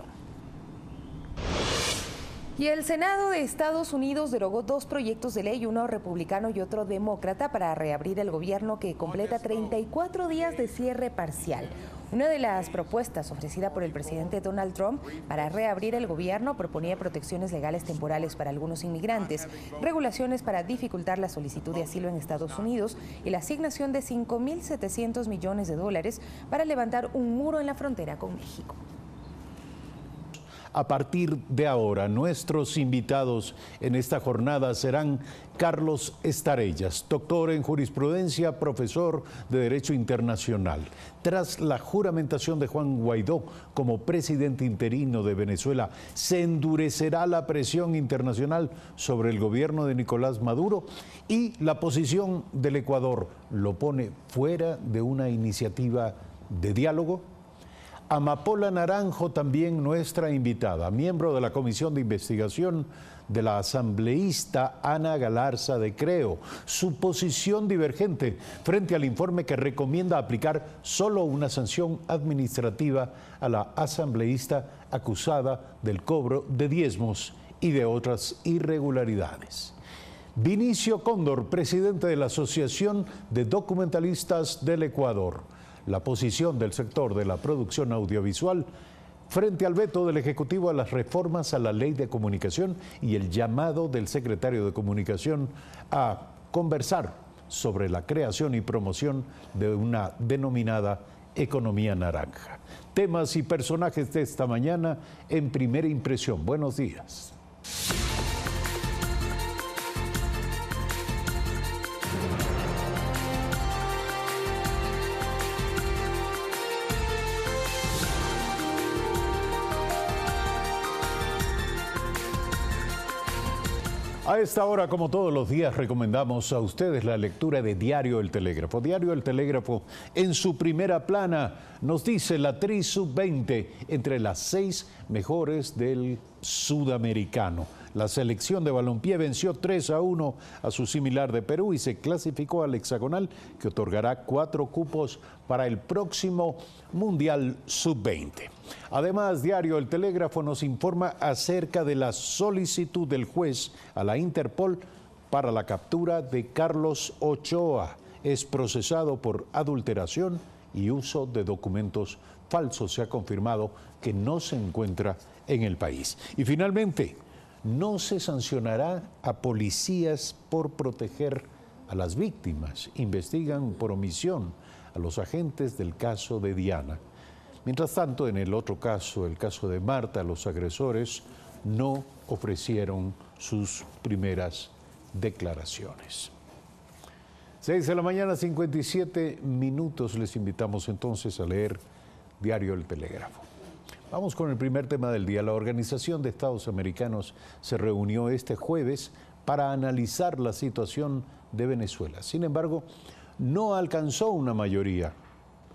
Y el Senado de Estados Unidos derogó 2 proyectos de ley, uno republicano y otro demócrata, para reabrir el gobierno que completa 34 días de cierre parcial. Una de las propuestas ofrecida por el presidente Donald Trump para reabrir el gobierno proponía protecciones legales temporales para algunos inmigrantes, regulaciones para dificultar la solicitud de asilo en Estados Unidos y la asignación de $5.700 millones para levantar un muro en la frontera con México. A partir de ahora, nuestros invitados en esta jornada serán Carlos Estarellas, doctor en jurisprudencia, profesor de Derecho Internacional. Tras la juramentación de Juan Guaidó como presidente interino de Venezuela, ¿se endurecerá la presión internacional sobre el gobierno de Nicolás Maduro? Y la posición del Ecuador lo pone fuera de una iniciativa de diálogo. Amapola Naranjo, también nuestra invitada, miembro de la Comisión de Investigación de la asambleísta Ana Galarza de Creo. Su posición divergente frente al informe que recomienda aplicar solo una sanción administrativa a la asambleísta acusada del cobro de diezmos y de otras irregularidades. Vinicio Cóndor, presidente de la Asociación de Documentalistas del Ecuador. La posición del sector de la producción audiovisual frente al veto del Ejecutivo a las reformas a la Ley de Comunicación y el llamado del secretario de Comunicación a conversar sobre la creación y promoción de una denominada economía naranja. Temas y personajes de esta mañana en Primera Impresión. Buenos días. A esta hora, como todos los días, recomendamos a ustedes la lectura de Diario El Telégrafo. Diario El Telégrafo, en su primera plana, nos dice la Tri Sub-20 entre las 6 mejores del sudamericano. La selección de balompié venció 3-1 a su similar de Perú y se clasificó al hexagonal, que otorgará 4 cupos para el próximo Mundial Sub-20. Además, Diario El Telégrafo nos informa acerca de la solicitud del juez a la Interpol para la captura de Carlos Ochoa. Es procesado por adulteración y uso de documentos falsos. Se ha confirmado que no se encuentra en el país. Y finalmente, no se sancionará a policías por proteger a las víctimas. Investigan por omisión a los agentes del caso de Diana. Mientras tanto, en el otro caso, el caso de Marta, los agresores no ofrecieron sus primeras declaraciones. 6 de la mañana, 57 minutos. Les invitamos entonces a leer Diario El Telégrafo. Vamos con el primer tema del día. La Organización de Estados Americanos se reunió este jueves para analizar la situación de Venezuela. Sin embargo, no alcanzó una mayoría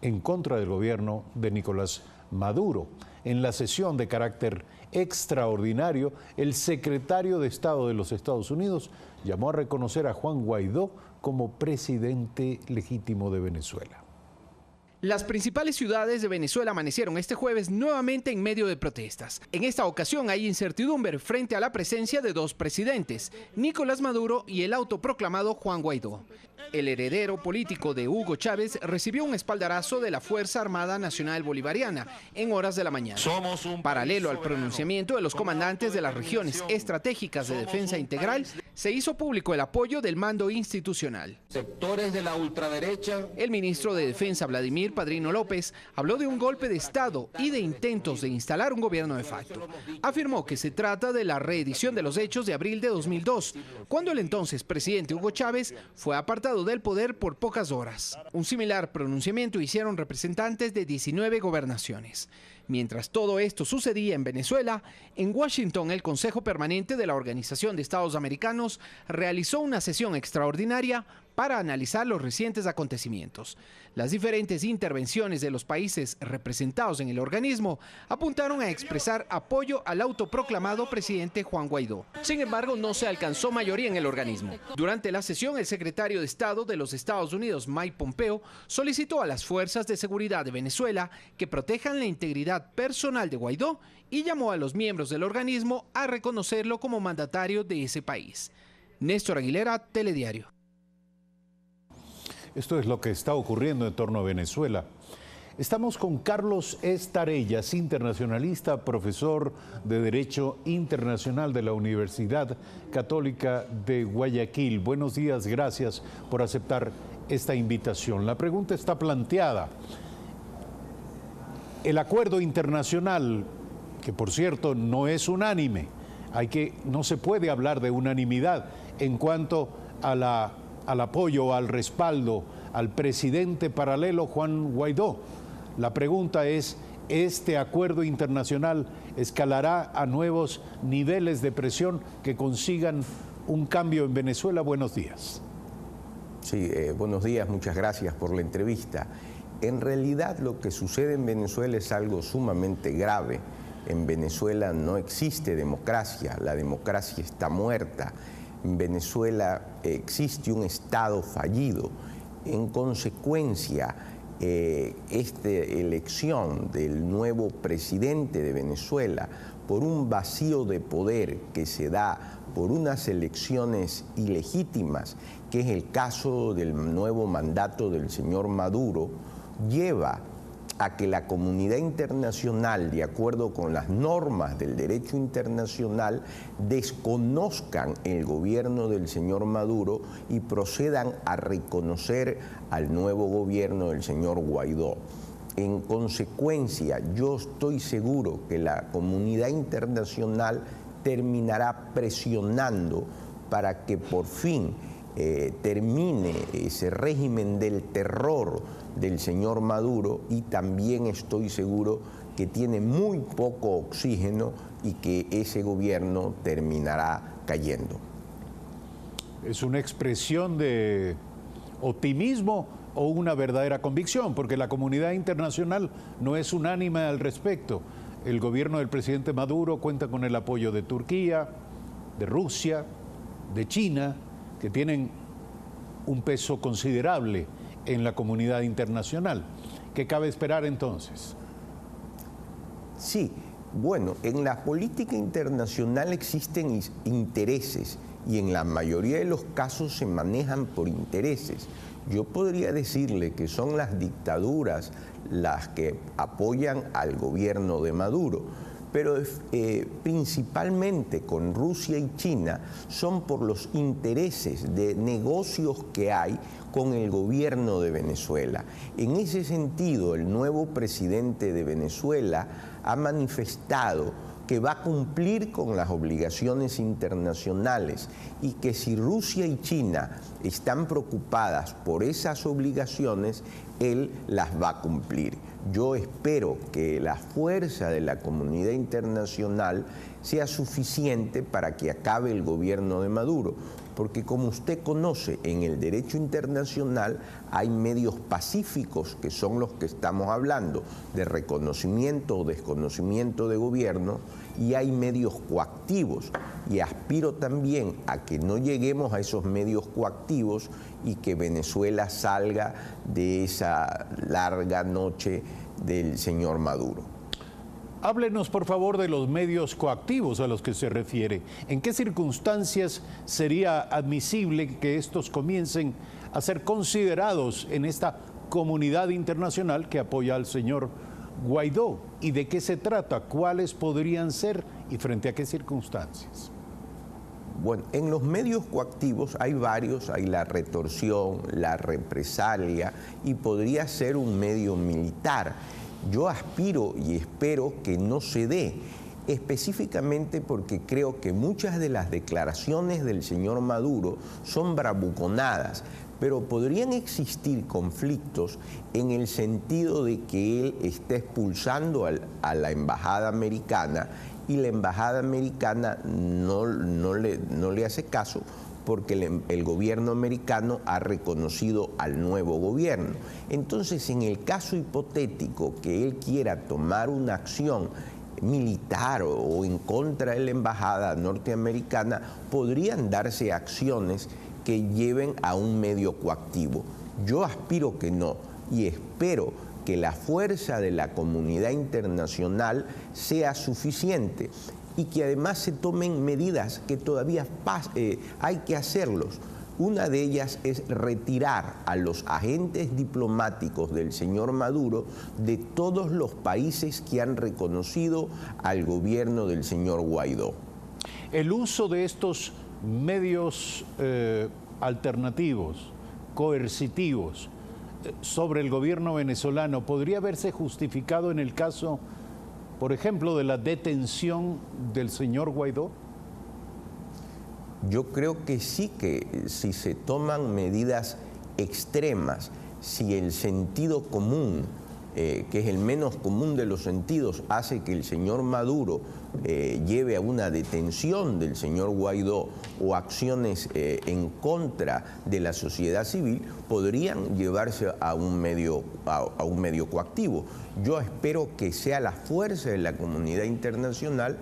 en contra del gobierno de Nicolás Maduro. En la sesión de carácter extraordinario, el secretario de Estado de los Estados Unidos llamó a reconocer a Juan Guaidó como presidente legítimo de Venezuela. Las principales ciudades de Venezuela amanecieron este jueves nuevamente en medio de protestas. En esta ocasión hay incertidumbre frente a la presencia de dos presidentes, Nicolás Maduro y el autoproclamado Juan Guaidó. El heredero político de Hugo Chávez recibió un espaldarazo de la Fuerza Armada Nacional Bolivariana en horas de la mañana. Paralelo al pronunciamiento de los comandantes de las regiones estratégicas de defensa integral, se hizo público el apoyo del mando institucional. Sectores de la ultraderecha. El ministro de Defensa, Vladimir Padrino López, habló de un golpe de Estado y de intentos de instalar un gobierno de facto. Afirmó que se trata de la reedición de los hechos de abril de 2002, cuando el entonces presidente Hugo Chávez fue apartado del poder por pocas horas. Un similar pronunciamiento hicieron representantes de 19 gobernaciones. Mientras todo esto sucedía en Venezuela, en Washington el Consejo Permanente de la Organización de Estados Americanos realizó una sesión extraordinaria para analizar los recientes acontecimientos. Las diferentes intervenciones de los países representados en el organismo apuntaron a expresar apoyo al autoproclamado presidente Juan Guaidó. Sin embargo, no se alcanzó mayoría en el organismo. Durante la sesión, el secretario de Estado de los Estados Unidos, Mike Pompeo, solicitó a las fuerzas de seguridad de Venezuela que protejan la integridad personal de Guaidó y llamó a los miembros del organismo a reconocerlo como mandatario de ese país. Néstor Aguilera, Telediario. Esto es lo que está ocurriendo en torno a Venezuela. Estamos con Carlos Estarellas, internacionalista, profesor de Derecho Internacional de la Universidad Católica de Guayaquil. Buenos días, gracias por aceptar esta invitación. La pregunta está planteada. El acuerdo internacional, que por cierto no es unánime, no se puede hablar de unanimidad en cuanto a al apoyo, al respaldo al presidente paralelo Juan Guaidó. La pregunta es, ¿este acuerdo internacional escalará a nuevos niveles de presión que consigan un cambio en Venezuela? Buenos días. Sí, buenos días, muchas gracias por la entrevista. En realidad lo que sucede en Venezuela es algo sumamente grave. En Venezuela no existe democracia, la democracia está muerta. En Venezuela existe un Estado fallido. En consecuencia, esta elección del nuevo presidente de Venezuela por un vacío de poder que se da por unas elecciones ilegítimas, que es el caso del nuevo mandato del señor Maduro, lleva a que la comunidad internacional, de acuerdo con las normas del derecho internacional, desconozcan el gobierno del señor Maduro y procedan a reconocer al nuevo gobierno del señor Guaidó. En consecuencia, yo estoy seguro que la comunidad internacional terminará presionando para que por fin termine ese régimen del terror del señor Maduro, y también estoy seguro que tiene muy poco oxígeno y que ese gobierno terminará cayendo. ¿Es una expresión de optimismo o una verdadera convicción? Porque la comunidad internacional no es unánime al respecto. El gobierno del presidente Maduro cuenta con el apoyo de Turquía, de Rusia, de China, que tienen un peso considerable en la comunidad internacional. ¿Qué cabe esperar entonces? Sí, bueno, en la política internacional existen intereses y en la mayoría de los casos se manejan por intereses. Yo podría decirle que son las dictaduras las que apoyan al gobierno de Maduro, pero principalmente con Rusia y China son por los intereses de negocios que hay con el gobierno de Venezuela. En ese sentido, el nuevo presidente de Venezuela ha manifestado que va a cumplir con las obligaciones internacionales y que si Rusia y China están preocupadas por esas obligaciones, él las va a cumplir. Yo espero que la fuerza de la comunidad internacional sea suficiente para que acabe el gobierno de Maduro, porque como usted conoce, en el derecho internacional hay medios pacíficos, que son los que estamos hablando, de reconocimiento o desconocimiento de gobierno, y hay medios coactivos. Y aspiro también a que no lleguemos a esos medios coactivos y que Venezuela salga de esa larga noche del señor Maduro. Háblenos, por favor, de los medios coactivos a los que se refiere. ¿En qué circunstancias sería admisible que estos comiencen a ser considerados en esta comunidad internacional que apoya al señor Guaidó? ¿Y de qué se trata? ¿Cuáles podrían ser y frente a qué circunstancias? Bueno, en los medios coactivos hay varios, hay la retorsión, la represalia y podría ser un medio militar. Yo aspiro y espero que no se dé, específicamente porque creo que muchas de las declaraciones del señor Maduro son bravuconadas, pero podrían existir conflictos en el sentido de que él está expulsando a la embajada americana y la embajada americana no le hace caso porque el gobierno americano ha reconocido al nuevo gobierno. Entonces, en el caso hipotético que él quiera tomar una acción militar o en contra de la embajada norteamericana, podrían darse acciones que lleven a un medio coactivo. Yo aspiro que no y espero que la fuerza de la comunidad internacional sea suficiente y que además se tomen medidas que todavía hay que hacerlos. Una de ellas es retirar a los agentes diplomáticos del señor Maduro de todos los países que han reconocido al gobierno del señor Guaidó. El uso de estos medios alternativos, coercitivos, sobre el gobierno venezolano, ¿podría verse justificado en el caso, por ejemplo, de la detención del señor Guaidó? Yo creo que sí, que si se toman medidas extremas, si el sentido común, que es el menos común de los sentidos, hace que el señor Maduro lleve a una detención del señor Guaidó o acciones en contra de la sociedad civil, podrían llevarse a un medio coactivo. Yo espero que sea la fuerza de la comunidad internacional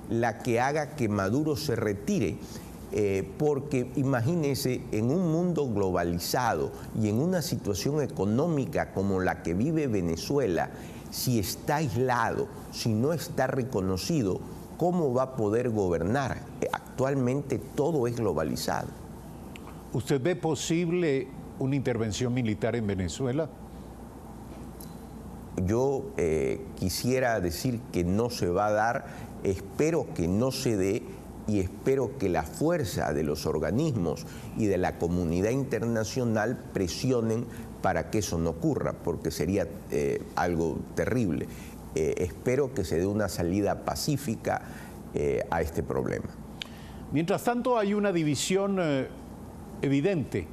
la que haga que Maduro se retire. Porque imagínese, en un mundo globalizado y en una situación económica como la que vive Venezuela, si está aislado, si no está reconocido, ¿cómo va a poder gobernar? Actualmente todo es globalizado. ¿Usted ve posible una intervención militar en Venezuela? Yo quisiera decir que no se va a dar, espero que no se dé, y espero que la fuerza de los organismos y de la comunidad internacional presionen para que eso no ocurra, porque sería algo terrible. Espero que se dé una salida pacífica a este problema. Mientras tanto, hay una división evidente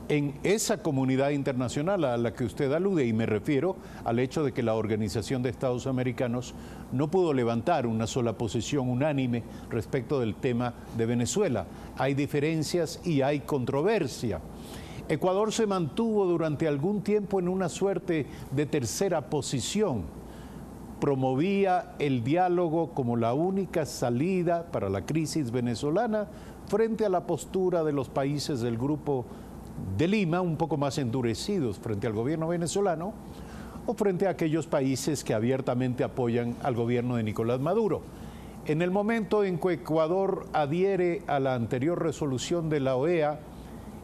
en esa comunidad internacional a la que usted alude, y me refiero al hecho de que la Organización de Estados Americanos no pudo levantar una sola posición unánime respecto del tema de Venezuela. Hay diferencias y hay controversia. Ecuador se mantuvo durante algún tiempo en una suerte de tercera posición. Promovía el diálogo como la única salida para la crisis venezolana frente a la postura de los países del Grupo de Lima, un poco más endurecidos frente al gobierno venezolano, o frente a aquellos países que abiertamente apoyan al gobierno de Nicolás Maduro. En el momento en que Ecuador adhiere a la anterior resolución de la OEA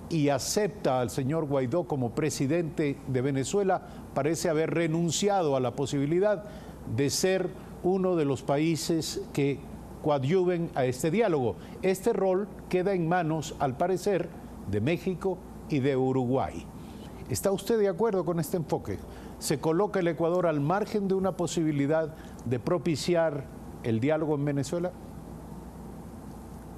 y acepta al señor Guaidó como presidente de Venezuela, parece haber renunciado a la posibilidad de ser uno de los países que coadyuven a este diálogo. Este rol queda en manos, al parecer, de México y de Uruguay. ¿Está usted de acuerdo con este enfoque? ¿Se coloca el Ecuador al margen de una posibilidad de propiciar el diálogo en Venezuela?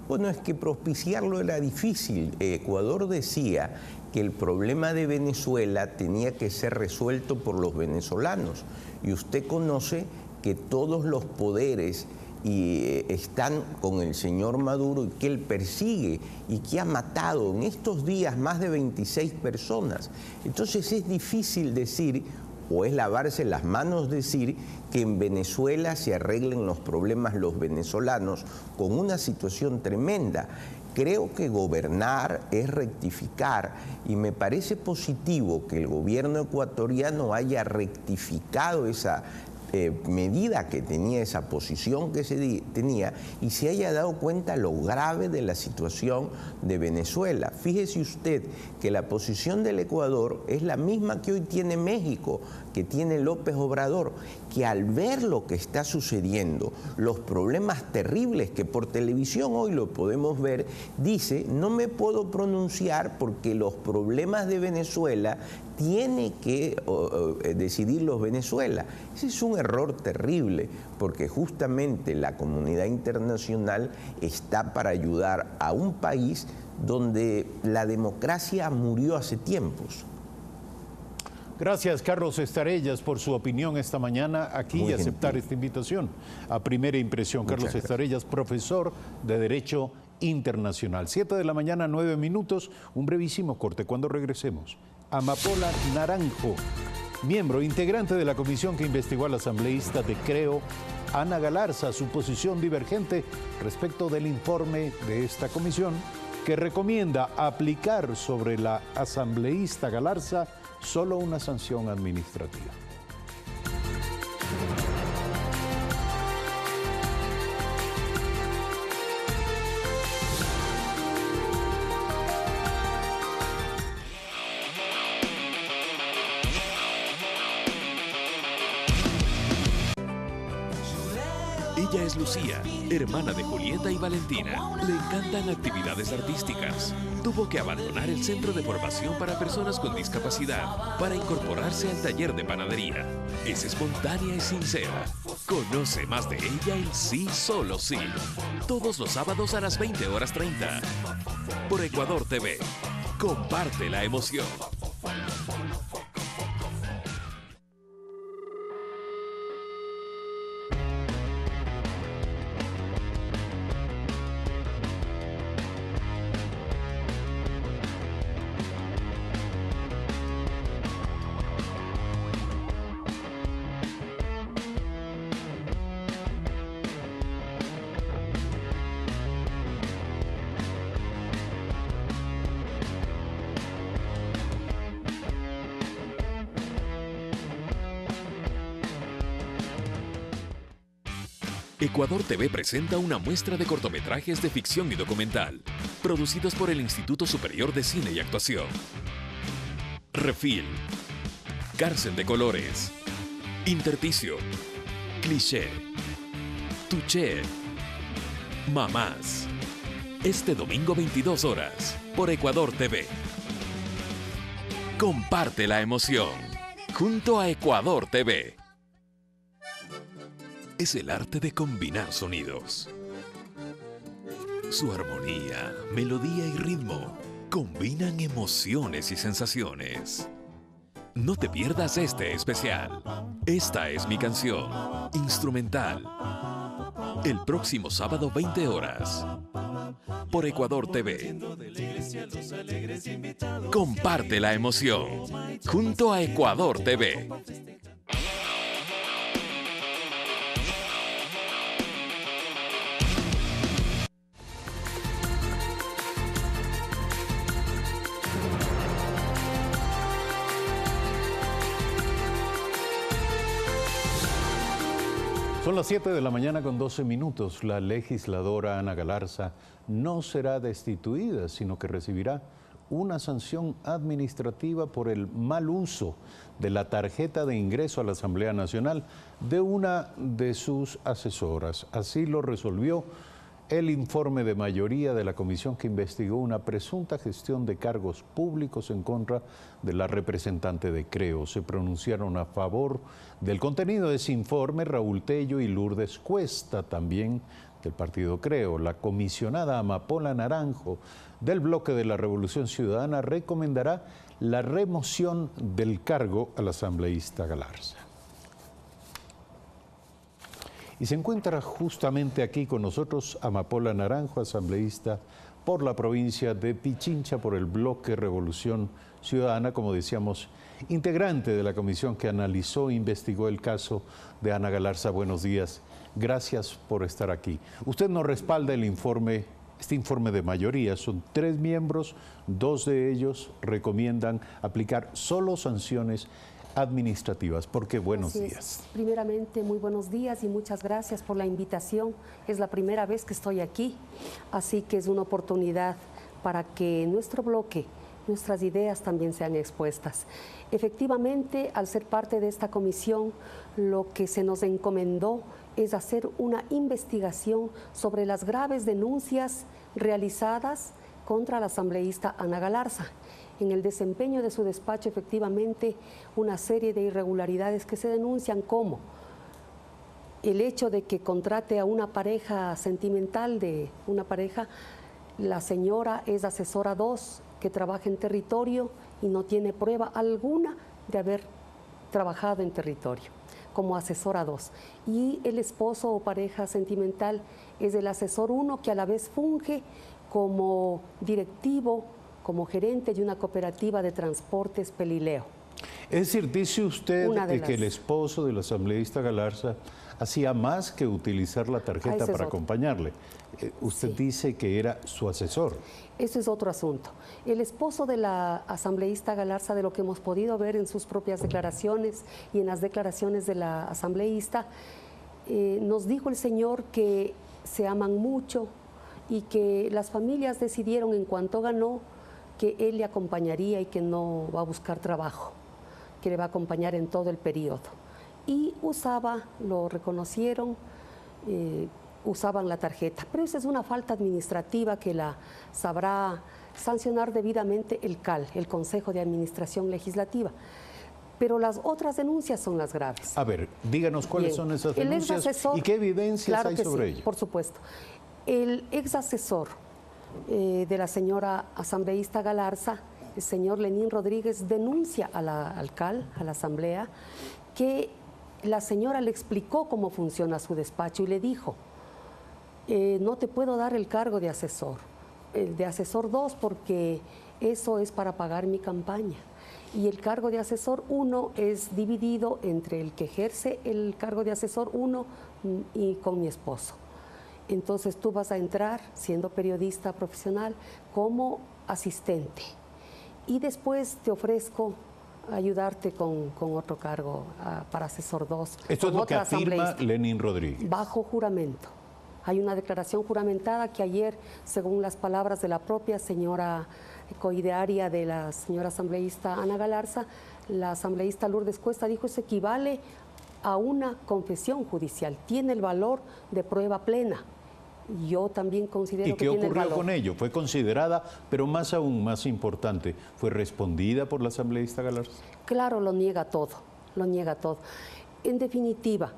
Bueno, es que propiciarlo era difícil. Ecuador decía que el problema de Venezuela tenía que ser resuelto por los venezolanos. Y usted conoce que todos los poderes están con el señor Maduro y que él persigue y que ha matado en estos días más de 26 personas. Entonces es difícil decir, o es lavarse las manos decir, que en Venezuela se arreglen los problemas los venezolanos con una situación tremenda. Creo que gobernar es rectificar y me parece positivo que el gobierno ecuatoriano haya rectificado esa medida que tenía, esa posición que tenía, y se haya dado cuenta lo grave de la situación de Venezuela. Fíjese usted que la posición del Ecuador es la misma que hoy tiene México, que tiene López Obrador, que al ver lo que está sucediendo, los problemas terribles que por televisión hoy lo podemos ver, dice, no me puedo pronunciar porque los problemas de Venezuela tiene que decidirlos Venezuela. Ese es un error terrible, porque justamente la comunidad internacional está para ayudar a un país donde la democracia murió hace tiempos. Gracias, Carlos Estarellas, por su opinión esta mañana aquí y aceptar esta invitación a Primera Impresión. Carlos Estarellas, profesor de Derecho Internacional. 7 de la mañana, 9 minutos, un brevísimo corte. Cuando regresemos, Amapola Naranjo, miembro integrante de la comisión que investigó al asambleísta de Creo, Ana Galarza, su posición divergente respecto del informe de esta comisión que recomienda aplicar sobre la asambleísta Galarza solo una sanción administrativa. Ella es Lucía, hermana de Julieta y Valentina. Le encantan actividades artísticas. Tuvo que abandonar el centro de formación para personas con discapacidad para incorporarse al taller de panadería. Es espontánea y sincera. Conoce más de ella en Sí, Solo Sí. Todos los sábados a las 20:30. Por Ecuador TV. Comparte la emoción. Ecuador TV presenta una muestra de cortometrajes de ficción y documental, producidos por el Instituto Superior de Cine y Actuación. Refil, Cárcel de Colores, Interticio, Cliché, Touché, Mamás. Este domingo 22 horas, por Ecuador TV. Comparte la emoción, junto a Ecuador TV. Es el arte de combinar sonidos. Su armonía, melodía y ritmo combinan emociones y sensaciones. No te pierdas este especial. Esta es mi canción, instrumental. El próximo sábado 20 horas. Por Ecuador TV. Comparte la emoción, junto a Ecuador TV. Son las 7 de la mañana con 12 minutos. La legisladora Ana Galarza no será destituida, sino que recibirá una sanción administrativa por el mal uso de la tarjeta de ingreso a la Asamblea Nacional de una de sus asesoras. Así lo resolvió el informe de mayoría de la comisión que investigó una presunta gestión de cargos públicos en contra de la representante de Creo. Se pronunciaron a favor del contenido de ese informe Raúl Tello y Lourdes Cuesta, también del partido Creo. La comisionada Amapola Naranjo del bloque de la Revolución Ciudadana recomendará la remoción del cargo al asambleísta Galarza. Y se encuentra justamente aquí con nosotros Amapola Naranjo, asambleísta por la provincia de Pichincha, por el bloque Revolución Ciudadana, como decíamos, integrante de la comisión que analizó e investigó el caso de Ana Galarza. Buenos días, gracias por estar aquí. Usted nos respalda el informe, este informe de mayoría, son 3 miembros, 2 de ellos recomiendan aplicar solo sanciones administrativas. Porque buenos días. Primeramente, muy buenos días y muchas gracias por la invitación. Es la primera vez que estoy aquí, así que es una oportunidad para que nuestro bloque, nuestras ideas también sean expuestas. Efectivamente, al ser parte de esta comisión, lo que se nos encomendó es hacer una investigación sobre las graves denuncias realizadas contra la asambleísta Ana Galarza. En el desempeño de su despacho, efectivamente, una serie de irregularidades que se denuncian, como el hecho de que contrate a una pareja sentimental de una pareja. La señora es asesora 2, que trabaja en territorio y no tiene prueba alguna de haber trabajado en territorio como asesora 2. Y el esposo o pareja sentimental es el asesor 1, que a la vez funge como directivo, como gerente de una cooperativa de transportes Pelileo. Es decir, dice usted que el esposo del asambleísta Galarza hacía más que utilizar la tarjeta para acompañarle. Usted dice que era su asesor. Eso es otro asunto. El esposo de la asambleísta Galarza, de lo que hemos podido ver en sus propias declaraciones y en las declaraciones de la asambleísta, nos dijo el señor que se aman mucho y que las familias decidieron, en cuanto ganó, que él le acompañaría y que no va a buscar trabajo, que le va a acompañar en todo el periodo. Y usaba, lo reconocieron, usaban la tarjeta. Pero esa es una falta administrativa que la sabrá sancionar debidamente el CAL, el Consejo de Administración Legislativa. Pero las otras denuncias son las graves. A ver, díganos cuáles son esas denuncias y qué evidencias hay sobre ello. Por supuesto. El ex asesor de la señora asambleísta Galarza, el señor Lenín Rodríguez, denuncia al CAL, a la asamblea, que la señora le explicó cómo funciona su despacho y le dijo: no te puedo dar el cargo de asesor 2, porque eso es para pagar mi campaña. Y el cargo de asesor 1 es dividido entre el que ejerce el cargo de asesor 1 y con mi esposo. Entonces tú vas a entrar, siendo periodista profesional, como asistente. Y después te ofrezco ayudarte con otro cargo para asesor 2. Esto es lo que afirma Lenín Rodríguez. Bajo juramento. Hay una declaración juramentada que ayer, según las palabras de la propia señora coidearia de la señora asambleísta Ana Galarza, la asambleísta Lourdes Cuesta dijo: eso equivale a una confesión judicial, tiene el valor de prueba plena. Yo también considero que tiene el valor. ¿Y qué ocurrió con ello? ¿Fue considerada, pero más aún, más importante, fue respondida por la asambleísta Galarza? Claro, lo niega todo, lo niega todo. En definitiva,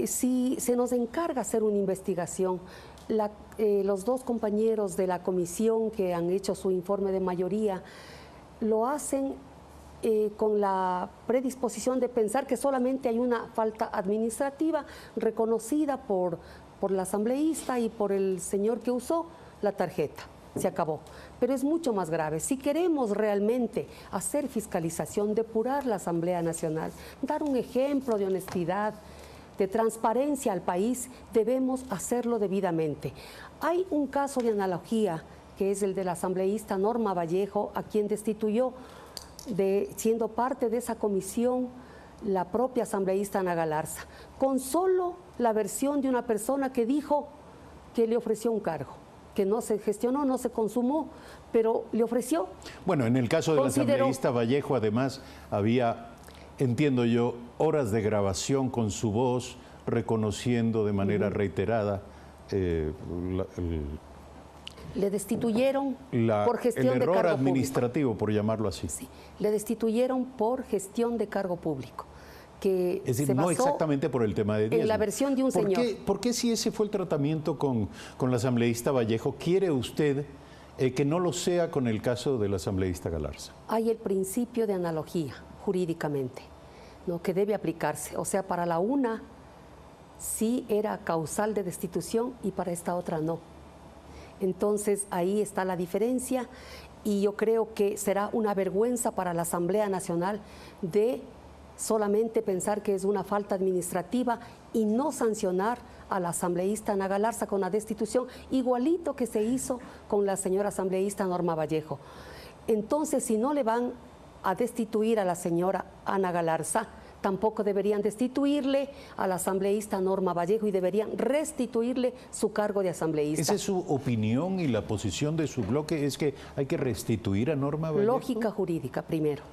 si se nos encarga hacer una investigación, los 2 compañeros de la comisión que han hecho su informe de mayoría lo hacen con la predisposición de pensar que solamente hay una falta administrativa reconocida por la asambleísta y por el señor que usó la tarjeta. Se acabó. Pero es mucho más grave. Si queremos realmente hacer fiscalización, depurar la Asamblea Nacional, dar un ejemplo de honestidad, de transparencia al país, debemos hacerlo debidamente. Hay un caso de analogía, que es el de la asambleísta Norma Vallejo, a quien destituyó, siendo parte de esa comisión, la propia asambleísta Ana Galarza, con solo la versión de una persona que dijo que le ofreció un cargo, que no se gestionó, no se consumó, pero le ofreció. Bueno, en el caso del asambleísta Vallejo, además, había, entiendo yo, horas de grabación con su voz, reconociendo de manera reiterada le destituyeron por gestión el de error cargo administrativo, por llamarlo así. Sí, le destituyeron por gestión de cargo público. Que es decir, se no basó exactamente por el tema de diezmo. en la versión de un señor. ¿Por qué si ese fue el tratamiento con el asambleísta Vallejo, quiere usted que no lo sea con el caso del asambleísta Galarza? Hay el principio de analogía jurídicamente, ¿no?, que debe aplicarse. O sea, para la una sí era causal de destitución y para esta otra no. Entonces ahí está la diferencia y yo creo que será una vergüenza para la Asamblea Nacional de solamente pensar que es una falta administrativa y no sancionar a la asambleísta Ana Galarza con la destitución, igualito que se hizo con la señora asambleísta Norma Vallejo. Entonces, si no le van a destituir a la señora Ana Galarza, tampoco deberían destituirle a la asambleísta Norma Vallejo y deberían restituirle su cargo de asambleísta. ¿Esa es su opinión y la posición de su bloque? ¿Es que hay que restituir a Norma Vallejo? Lógica jurídica, primero.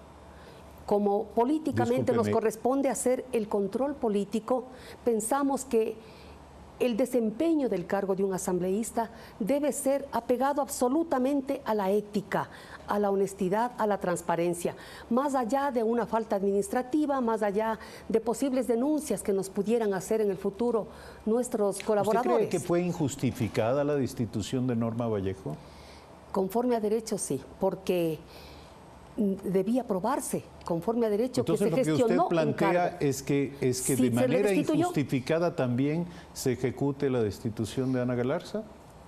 Como políticamente nos corresponde hacer el control político, pensamos que el desempeño del cargo de un asambleísta debe ser apegado absolutamente a la ética, a la honestidad, a la transparencia, más allá de una falta administrativa, más allá de posibles denuncias que nos pudieran hacer en el futuro nuestros colaboradores. ¿Usted cree que fue injustificada la destitución de Norma Vallejo? Conforme a derecho, sí, porque debía probarse conforme a derecho. Entonces, que se gestionó. Lo que usted plantea es que Sí, de manera injustificada también se ejecute la destitución de Ana Galarza.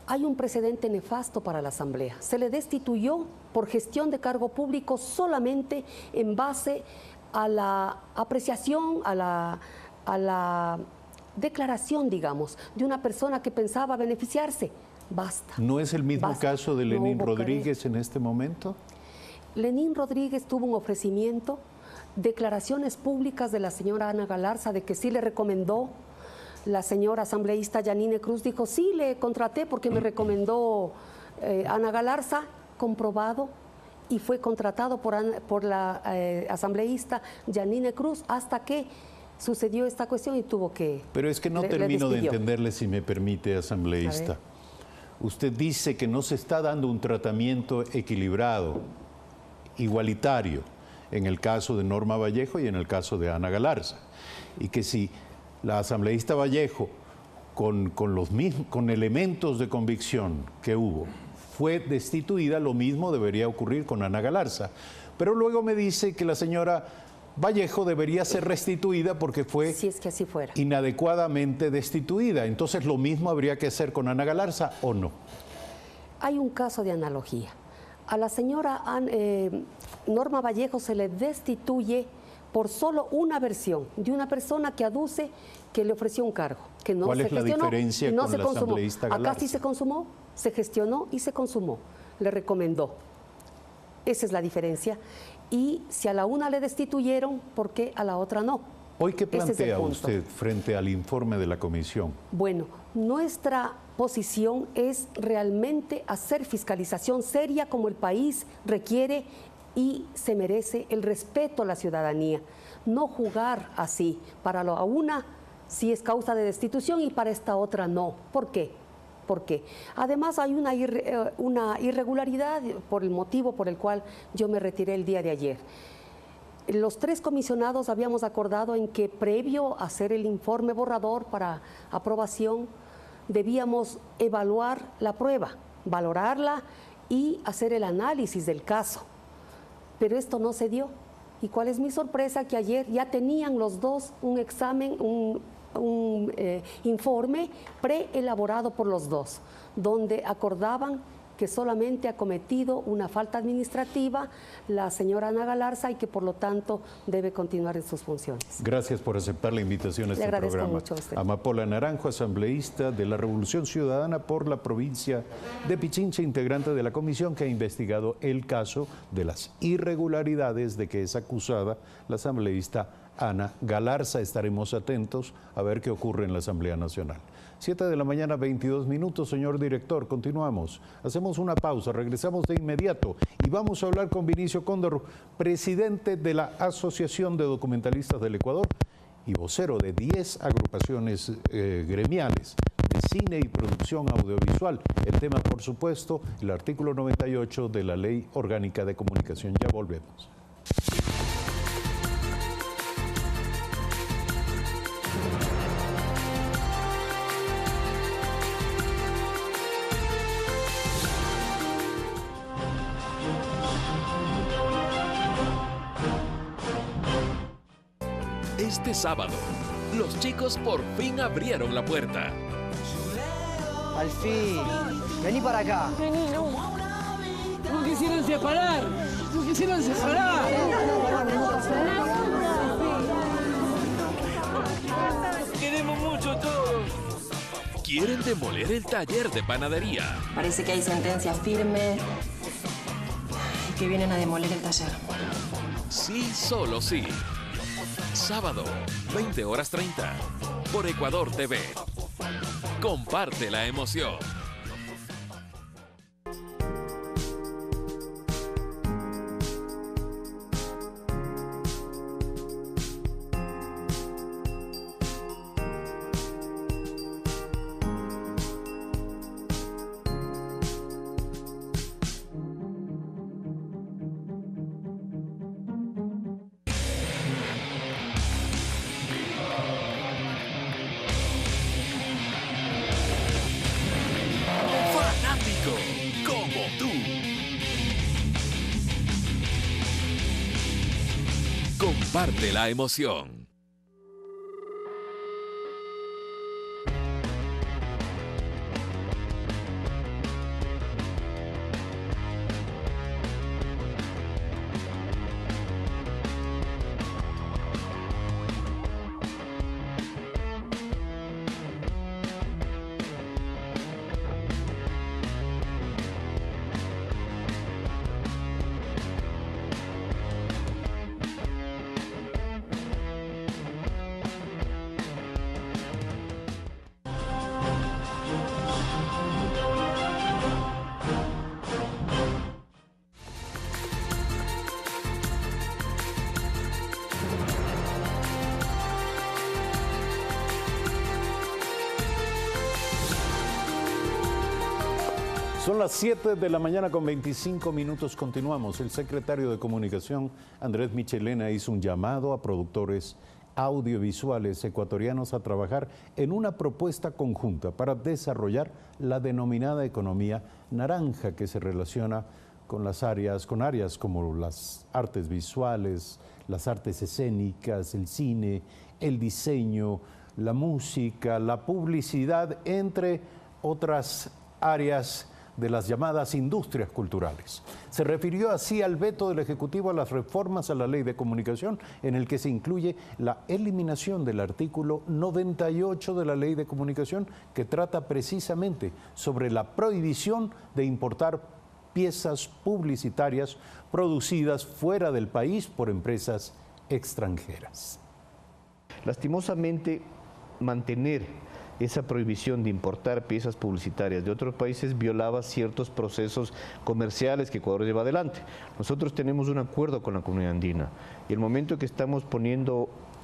Hay un precedente nefasto para la Asamblea. Se le destituyó por gestión de cargo público solamente en base a la apreciación, a la declaración, digamos, de una persona que pensaba beneficiarse. Basta. ¿No es el mismo caso de Lenín Rodríguez querer. en este momento? Lenín Rodríguez tuvo un ofrecimiento, declaraciones públicas de la señora Ana Galarza de que sí le recomendó. La señora asambleísta Yanine Cruz dijo, sí, le contraté porque me recomendó Ana Galarza, comprobado, y fue contratado por la asambleísta Yanine Cruz hasta que sucedió esta cuestión y tuvo que... Pero es que no termino de entenderle, si me permite, asambleísta. Usted dice que no se está dando un tratamiento equilibrado, igualitario, en el caso de Norma Vallejo y en el caso de Ana Galarza, y que si la asambleísta Vallejo, con elementos de convicción que hubo, fue destituida, lo mismo debería ocurrir con Ana Galarza. Pero luego me dice que la señora Vallejo debería ser restituida porque fue si es que así fuera. Inadecuadamente destituida. Entonces, ¿lo mismo habría que hacer con Ana Galarza o no? Hay un caso de analogía. A la señora Norma Vallejo se le destituye por solo una versión de una persona que aduce que le ofreció un cargo, que no ¿Cuál se es la gestionó, diferencia no con se la consumó. asambleísta Galarza? Acá sí se consumó, se gestionó y se consumó. Le recomendó. Esa es la diferencia. Y si a la una le destituyeron, ¿por qué a la otra no? ¿Hoy qué plantea usted frente al informe de la comisión? Bueno, nuestra posición es realmente hacer fiscalización seria como el país requiere y se merece el respeto a la ciudadanía. No jugar así. Para la una sí es causa de destitución y para esta otra no. ¿Por qué? Porque además hay una irregularidad por el motivo por el cual yo me retiré el día de ayer. Los tres comisionados habíamos acordado en que previo a hacer el informe borrador para aprobación debíamos evaluar la prueba, valorarla y hacer el análisis del caso. Pero esto no se dio. ¿Y cuál es mi sorpresa? Que ayer ya tenían los dos un examen, un informe preelaborado por los dos, donde acordaban que solamente ha cometido una falta administrativa la señora Ana Galarza y que por lo tanto debe continuar en sus funciones. Gracias por aceptar la invitación a este programa. Mucho a usted. Amapola Naranjo, asambleísta de la Revolución Ciudadana por la provincia de Pichincha, integrante de la comisión que ha investigado el caso de las irregularidades de que es acusada la asambleísta Ana Galarza. Estaremos atentos a ver qué ocurre en la Asamblea Nacional. 7 de la mañana, 22 minutos, señor director. Continuamos. Hacemos una pausa, regresamos de inmediato y vamos a hablar con Vinicio Cóndor, presidente de la Asociación de Documentalistas del Ecuador y vocero de 10 agrupaciones gremiales de cine y producción audiovisual. El tema, por supuesto, el artículo 98 de la Ley Orgánica de Comunicación. Ya volvemos. Este sábado, los chicos por fin abrieron la puerta. Al fin. Vení para acá. Vení, no. No quisieron separar. No quisieron separar. Queremos mucho todos. Quieren demoler el taller de panadería. Parece que hay sentencias firmes y que vienen a demoler el taller. Sí, solo sí. Sábado, 20:30, por Ecuador TV. Comparte la emoción. Como tú. Comparte la emoción. Son las 7 de la mañana con 25 minutos. Continuamos. El secretario de Comunicación, Andrés Michelena, hizo un llamado a productores audiovisuales ecuatorianos a trabajar en una propuesta conjunta para desarrollar la denominada economía naranja, que se relaciona con áreas como las artes visuales, las artes escénicas, el cine, el diseño, la música, la publicidad, entre otras áreas de las llamadas industrias culturales. Se refirió así al veto del Ejecutivo a las reformas a la Ley de Comunicación, en el que se incluye la eliminación del artículo 98 de la Ley de Comunicación, que trata precisamente sobre la prohibición de importar piezas publicitarias producidas fuera del país por empresas extranjeras. Lastimosamente, mantener esa prohibición de importar piezas publicitarias de otros países violaba ciertos procesos comerciales que Ecuador lleva adelante. Nosotros tenemos un acuerdo con la Comunidad Andina y el momento que estamos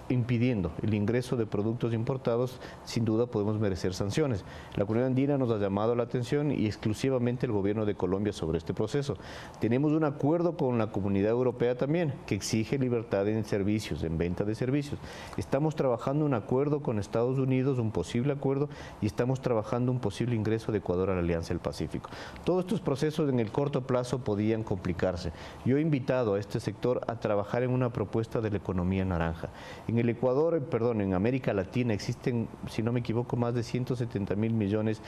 impidiendo el ingreso de productos importados, sin duda podemos merecer sanciones. La Comunidad Andina nos ha llamado la atención y exclusivamente el gobierno de Colombia sobre este proceso. Tenemos un acuerdo con la Comunidad Europea también, que exige libertad en servicios, en venta de servicios. Estamos trabajando un acuerdo con Estados Unidos, un posible acuerdo, y estamos trabajando un posible ingreso de Ecuador a la Alianza del Pacífico. Todos estos procesos en el corto plazo podían complicarse. Yo he invitado a este sector a trabajar en una propuesta de la economía naranja. En el Ecuador, en América Latina existen, si no me equivoco, más de 170.000 millones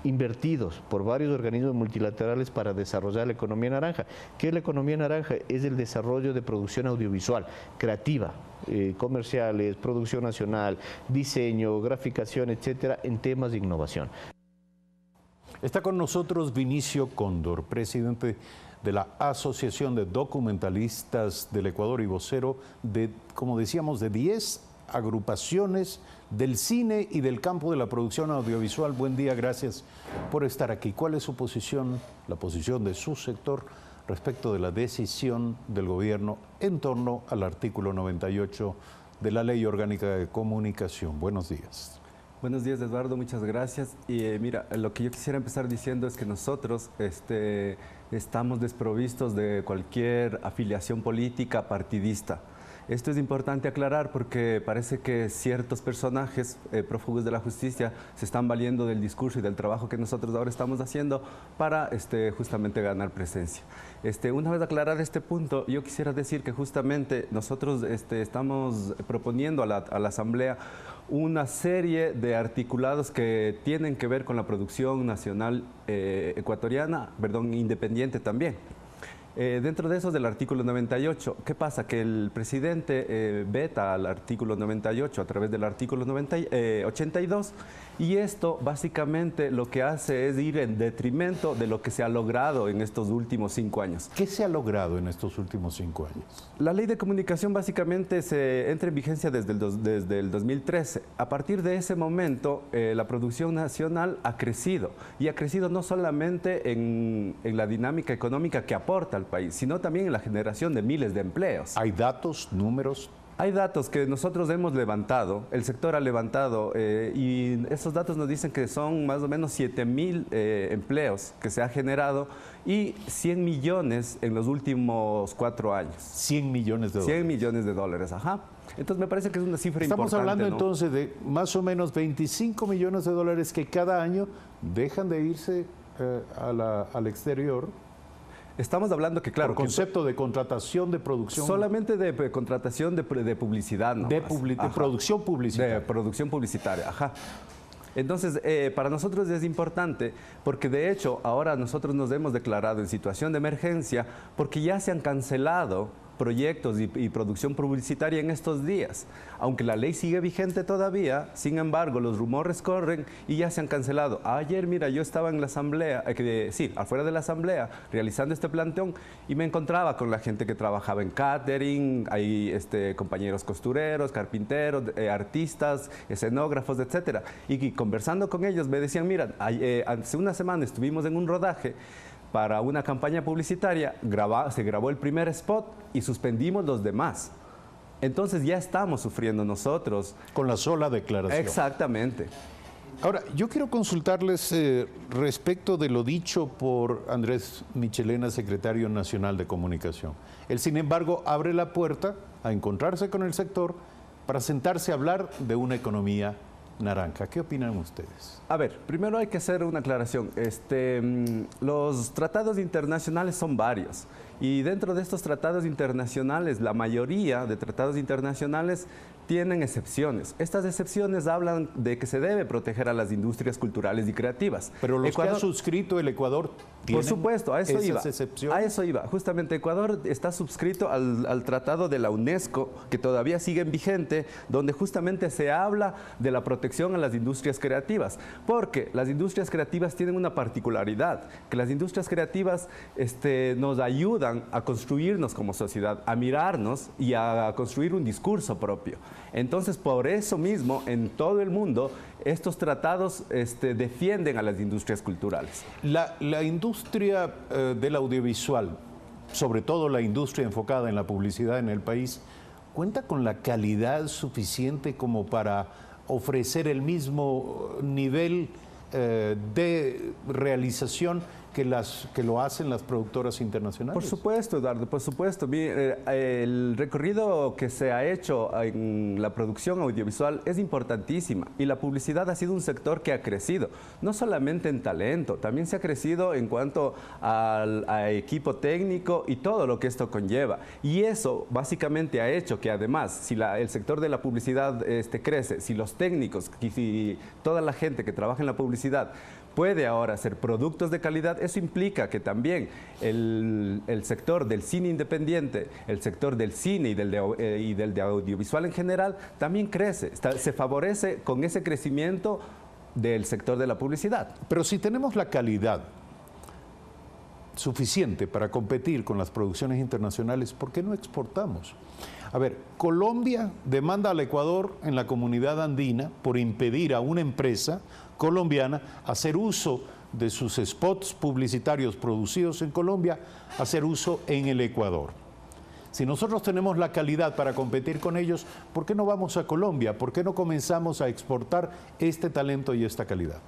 invertidos por varios organismos multilaterales para desarrollar la economía naranja. ¿Qué es la economía naranja? Es el desarrollo de producción audiovisual, creativa, comerciales, producción nacional, diseño, graficación, etcétera, en temas de innovación. Está con nosotros Vinicio Cóndor, presidente de la Asociación de Documentalistas del Ecuador y vocero de, como decíamos, de 10 agrupaciones del cine y del campo de la producción audiovisual. Buen día, gracias por estar aquí. ¿Cuál es su posición, la posición de su sector respecto de la decisión del gobierno en torno al artículo 98 de la Ley Orgánica de Comunicación? Buenos días. Buenos días, Eduardo, muchas gracias. Y mira, lo que yo quisiera empezar diciendo es que nosotros estamos desprovistos de cualquier afiliación política partidista. Esto es importante aclarar porque parece que ciertos personajes prófugos de la justicia se están valiendo del discurso y del trabajo que nosotros ahora estamos haciendo para justamente ganar presencia. Una vez aclarado este punto, yo quisiera decir que justamente nosotros estamos proponiendo a la Asamblea una serie de articulados que tienen que ver con la producción nacional ecuatoriana, independiente también. Dentro de eso del artículo 98, ¿qué pasa? Que el presidente veta al artículo 98 a través del artículo 82 y esto básicamente lo que hace es ir en detrimento de lo que se ha logrado en estos últimos 5 años. ¿Qué se ha logrado en estos últimos 5 años? La ley de comunicación básicamente se entra en vigencia desde el 2013. A partir de ese momento la producción nacional ha crecido y ha crecido no solamente en la dinámica económica que aporta al país, sino también en la generación de miles de empleos. ¿Hay datos, números? Hay datos que nosotros hemos levantado, el sector ha levantado y esos datos nos dicen que son más o menos 7.000 empleos que se ha generado y 100 millones en los últimos 4 años. 100 millones de dólares. 100 millones de dólares, ajá. Entonces me parece que es una cifra importante. Estamos hablando, ¿no?, entonces de más o menos 25 millones de dólares que cada año dejan de irse al exterior. Estamos hablando que, claro... Por concepto de contratación de producción... Solamente de contratación de publicidad, ¿no? De producción publicitaria. De producción publicitaria, ajá. Entonces, para nosotros es importante porque, de hecho, ahora nosotros nos hemos declarado en situación de emergencia porque ya se han cancelado proyectos y producción publicitaria en estos días. Aunque la ley sigue vigente todavía, sin embargo, los rumores corren y ya se han cancelado. Ayer, mira, yo estaba en la asamblea, afuera de la asamblea, realizando este plantón y me encontraba con la gente que trabajaba en catering, hay compañeros costureros, carpinteros, artistas, escenógrafos, etcétera. Y conversando con ellos me decían, mira, hace una semana estuvimos en un rodaje para una campaña publicitaria, se grabó el primer spot y suspendimos los demás. Entonces ya estamos sufriendo nosotros. Con la sola declaración. Exactamente. Ahora, yo quiero consultarles respecto de lo dicho por Andrés Michelena, secretario nacional de Comunicación. Él, sin embargo, abre la puerta a encontrarse con el sector para sentarse a hablar de una economía naranja. ¿Qué opinan ustedes? A ver, primero hay que hacer una aclaración. Los tratados internacionales son varios y dentro de estos tratados internacionales, la mayoría de tratados internacionales tienen excepciones. Estas excepciones hablan de que se debe proteger a las industrias culturales y creativas. Pero los que ha suscrito el Ecuador tienen, por supuesto, a eso esas iba. excepciones. A eso iba. Justamente Ecuador está suscrito al tratado de la UNESCO, que todavía sigue en vigente, donde justamente se habla de la protección a las industrias creativas. Porque las industrias creativas tienen una particularidad, que las industrias creativas nos ayudan a construirnos como sociedad, a mirarnos y a construir un discurso propio. Entonces, por eso mismo, en todo el mundo, estos tratados defienden a las industrias culturales. La industria del audiovisual, sobre todo la industria enfocada en la publicidad en el país, ¿cuenta con la calidad suficiente como para ofrecer el mismo nivel de realización que lo hacen las productoras internacionales? Por supuesto, Eduardo, por supuesto. El recorrido que se ha hecho en la producción audiovisual es importantísima y la publicidad ha sido un sector que ha crecido, no solamente en talento, también se ha crecido en cuanto a equipo técnico y todo lo que esto conlleva. Y eso básicamente ha hecho que además, si el sector de la publicidad crece, si los técnicos y si toda la gente que trabaja en la publicidad puede ahora hacer productos de calidad, eso implica que también el sector del cine independiente, el sector del cine y del de audiovisual en general, también crece, se favorece con ese crecimiento del sector de la publicidad. Pero si tenemos la calidad, suficiente para competir con las producciones internacionales, ¿por qué no exportamos? A ver, Colombia demanda al Ecuador en la comunidad andina por impedir a una empresa colombiana hacer uso de sus spots publicitarios producidos en Colombia, hacer uso en el Ecuador. Si nosotros tenemos la calidad para competir con ellos, ¿por qué no vamos a Colombia? ¿Por qué no comenzamos a exportar este talento y esta calidad?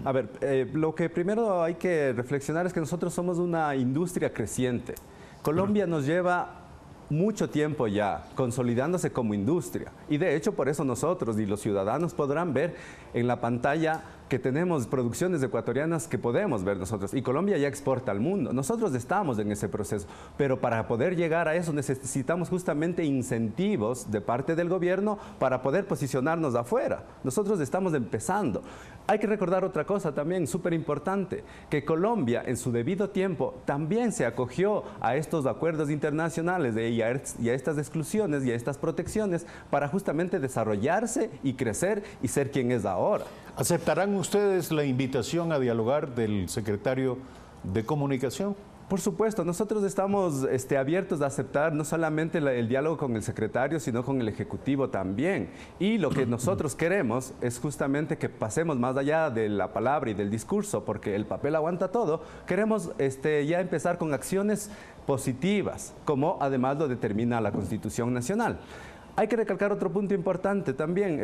A ver, lo que primero hay que reflexionar es que nosotros somos una industria creciente. Colombia nos lleva mucho tiempo ya consolidándose como industria y de hecho por eso nosotros y los ciudadanos podrán ver en la pantalla que tenemos producciones ecuatorianas que podemos ver nosotros y Colombia ya exporta al mundo. Nosotros estamos en ese proceso, pero para poder llegar a eso necesitamos justamente incentivos de parte del gobierno para poder posicionarnos afuera. Nosotros estamos empezando. Hay que recordar otra cosa también súper importante, que Colombia en su debido tiempo también se acogió a estos acuerdos internacionales y a estas exclusiones y a estas protecciones para justamente desarrollarse y crecer y ser quien es ahora. ¿Aceptarán ustedes la invitación a dialogar del secretario de Comunicación? Por supuesto, nosotros estamos abiertos a aceptar no solamente el diálogo con el secretario, sino con el Ejecutivo también. Y lo que nosotros queremos es justamente que pasemos más allá de la palabra y del discurso, porque el papel aguanta todo. Queremos ya empezar con acciones positivas, como además lo determina la Constitución Nacional. Hay que recalcar otro punto importante también,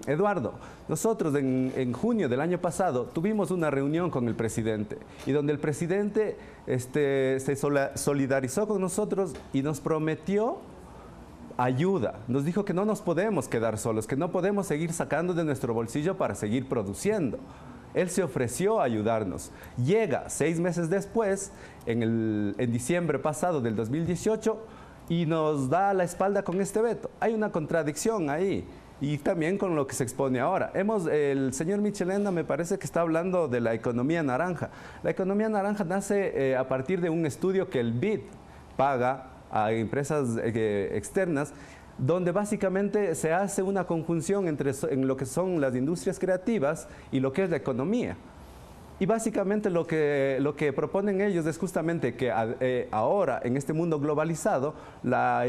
Eduardo. Nosotros en junio del año pasado tuvimos una reunión con el presidente y donde el presidente se solidarizó con nosotros y nos prometió ayuda. Nos dijo que no nos podemos quedar solos, que no podemos seguir sacando de nuestro bolsillo para seguir produciendo. Él se ofreció a ayudarnos. Llega 6 meses después, en diciembre pasado del 2018, y nos da la espalda con este veto. Hay una contradicción ahí y también con lo que se expone ahora. El señor Michelena me parece que está hablando de la economía naranja. La economía naranja nace a partir de un estudio que el BID paga a empresas externas, donde básicamente se hace una conjunción en lo que son las industrias creativas y lo que es la economía. Y básicamente lo que proponen ellos es justamente que ahora, en este mundo globalizado, las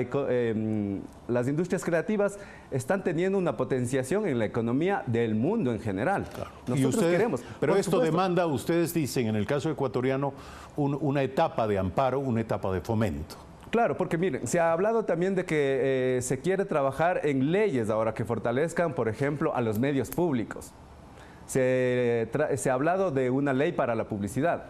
industrias creativas están teniendo una potenciación en la economía del mundo en general. Claro. Nosotros queremos. Pero esto demanda, ustedes dicen, en el caso ecuatoriano, una etapa de amparo, una etapa de fomento. Claro, porque miren, se ha hablado también de que se quiere trabajar en leyes ahora que fortalezcan, por ejemplo, a los medios públicos. Se ha hablado de una ley para la publicidad.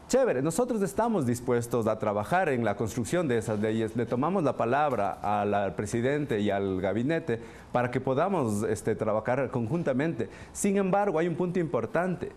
Chévere, nosotros estamos dispuestos a trabajar en la construcción de esas leyes. Le tomamos la palabra al presidente y al gabinete para que podamos trabajar conjuntamente. Sin embargo, hay un punto importante.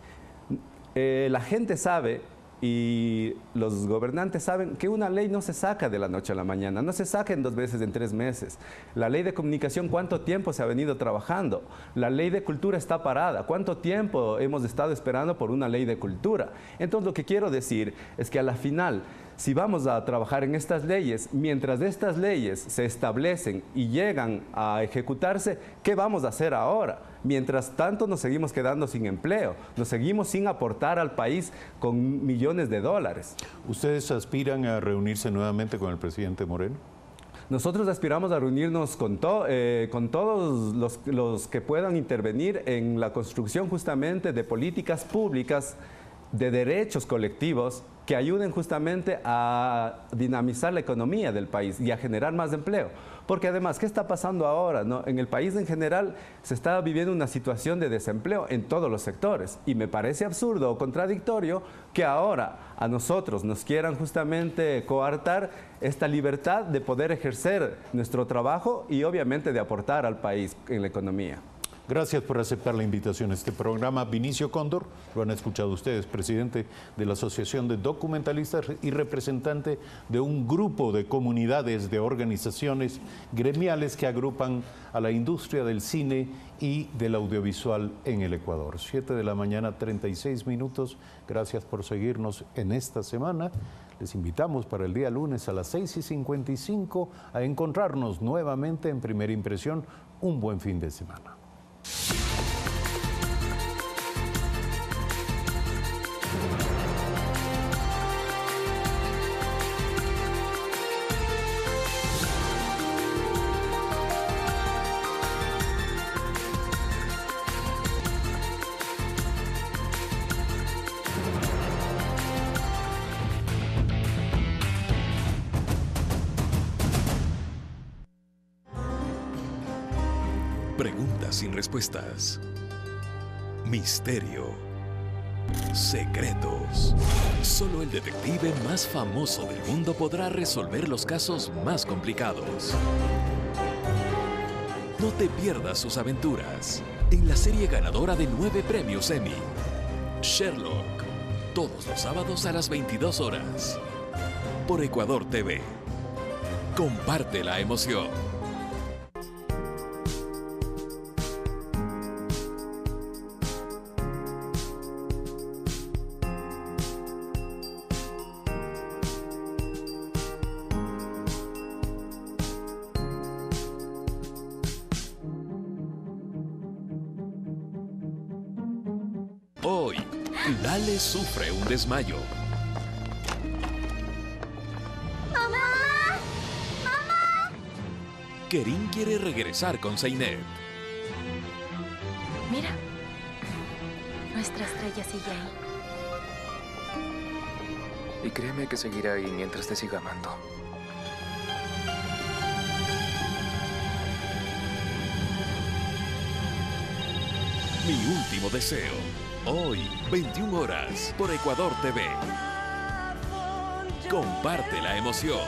La gente sabe y los gobernantes saben que una ley no se saca de la noche a la mañana, no se saca en 2 veces, en 3 meses. La ley de comunicación, ¿cuánto tiempo se ha venido trabajando? La ley de cultura está parada. ¿Cuánto tiempo hemos estado esperando por una ley de cultura? Entonces, lo que quiero decir es que a la final, si vamos a trabajar en estas leyes, mientras estas leyes se establecen y llegan a ejecutarse, ¿qué vamos a hacer ahora? Mientras tanto nos seguimos quedando sin empleo, nos seguimos sin aportar al país con millones de dólares. ¿Ustedes aspiran a reunirse nuevamente con el presidente Moreno? Nosotros aspiramos a reunirnos con todos los que puedan intervenir en la construcción justamente de políticas públicas, de derechos colectivos que ayuden justamente a dinamizar la economía del país y a generar más empleo. Porque además, ¿qué está pasando ahora, no? En el país en general se está viviendo una situación de desempleo en todos los sectores y me parece absurdo o contradictorio que ahora a nosotros nos quieran justamente coartar esta libertad de poder ejercer nuestro trabajo y obviamente de aportar al país en la economía. Gracias por aceptar la invitación a este programa. Vinicio Cóndor, lo han escuchado ustedes, presidente de la Asociación de Documentalistas y representante de un grupo de comunidades, de organizaciones gremiales que agrupan a la industria del cine y del audiovisual en el Ecuador. 7 de la mañana, 36 minutos. Gracias por seguirnos en esta semana. Les invitamos para el día lunes a las 6:55 a encontrarnos nuevamente en Primera Impresión. Un buen fin de semana. Preguntas sin respuestas. Misterio. Secretos. Solo el detective más famoso del mundo podrá resolver los casos más complicados. No te pierdas sus aventuras en la serie ganadora de 9 premios Emmy, Sherlock, todos los sábados a las 22 horas, por Ecuador TV. Comparte la emoción. Hoy, Lale sufre un desmayo. ¡Mamá! ¡Mamá! Kerin quiere regresar con Zeinet. Mira, nuestra estrella sigue ahí. Y créeme que seguirá ahí mientras te siga amando. Mi último deseo. Hoy, 21 horas, por Ecuador TV. Comparte la emoción.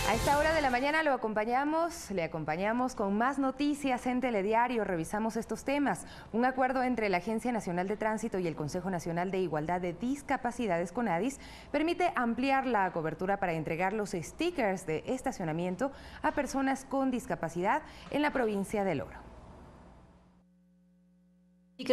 A esta hora de la mañana le acompañamos con más noticias en Telediario. Revisamos estos temas. Un acuerdo entre la Agencia Nacional de Tránsito y el Consejo Nacional de Igualdad de Discapacidades, CONADIS, permite ampliar la cobertura para entregar los stickers de estacionamiento a personas con discapacidad en la provincia del Oro.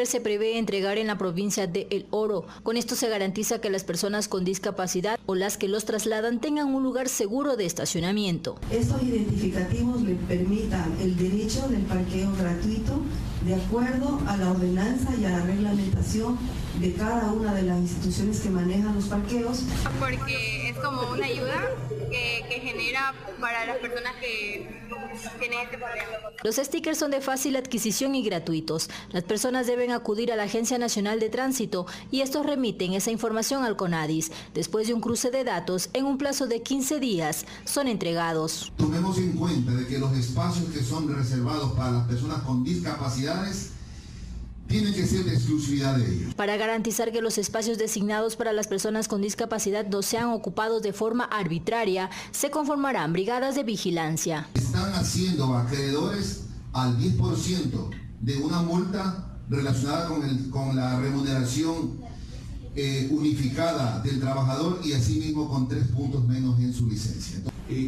Se prevé entregar en la provincia de El Oro. Con esto se garantiza que las personas con discapacidad o las que los trasladan tengan un lugar seguro de estacionamiento. Estos identificativos le permitan el derecho del parqueo gratuito de acuerdo a la ordenanza y a la reglamentación de cada una de las instituciones que manejan los parqueos. Porque es como una ayuda que genera para las personas que tienen este problema. Los stickers son de fácil adquisición y gratuitos. Las personas deben acudir a la Agencia Nacional de Tránsito y estos remiten esa información al CONADIS. Después de un cruce de datos, en un plazo de 15 días, son entregados. Tomemos en cuenta de que los espacios que son reservados para las personas con discapacidades tienen que ser de exclusividad de ellos. Para garantizar que los espacios designados para las personas con discapacidad no sean ocupados de forma arbitraria, se conformarán brigadas de vigilancia. Están haciendo acreedores al 10% de una multa relacionada con la remuneración unificada del trabajador y asimismo con 3 puntos menos en su licencia.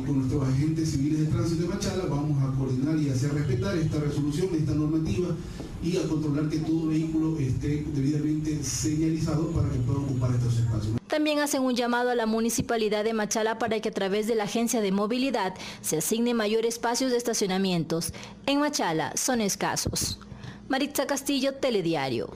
Con nuestros agentes civiles de tránsito de Machala vamos a coordinar y hacer respetar esta resolución, esta normativa y a controlar que todo vehículo esté debidamente señalizado para que pueda ocupar estos espacios. También hacen un llamado a la Municipalidad de Machala para que a través de la Agencia de Movilidad se asigne mayor espacios de estacionamientos. En Machala son escasos. Maritza Castillo, Telediario.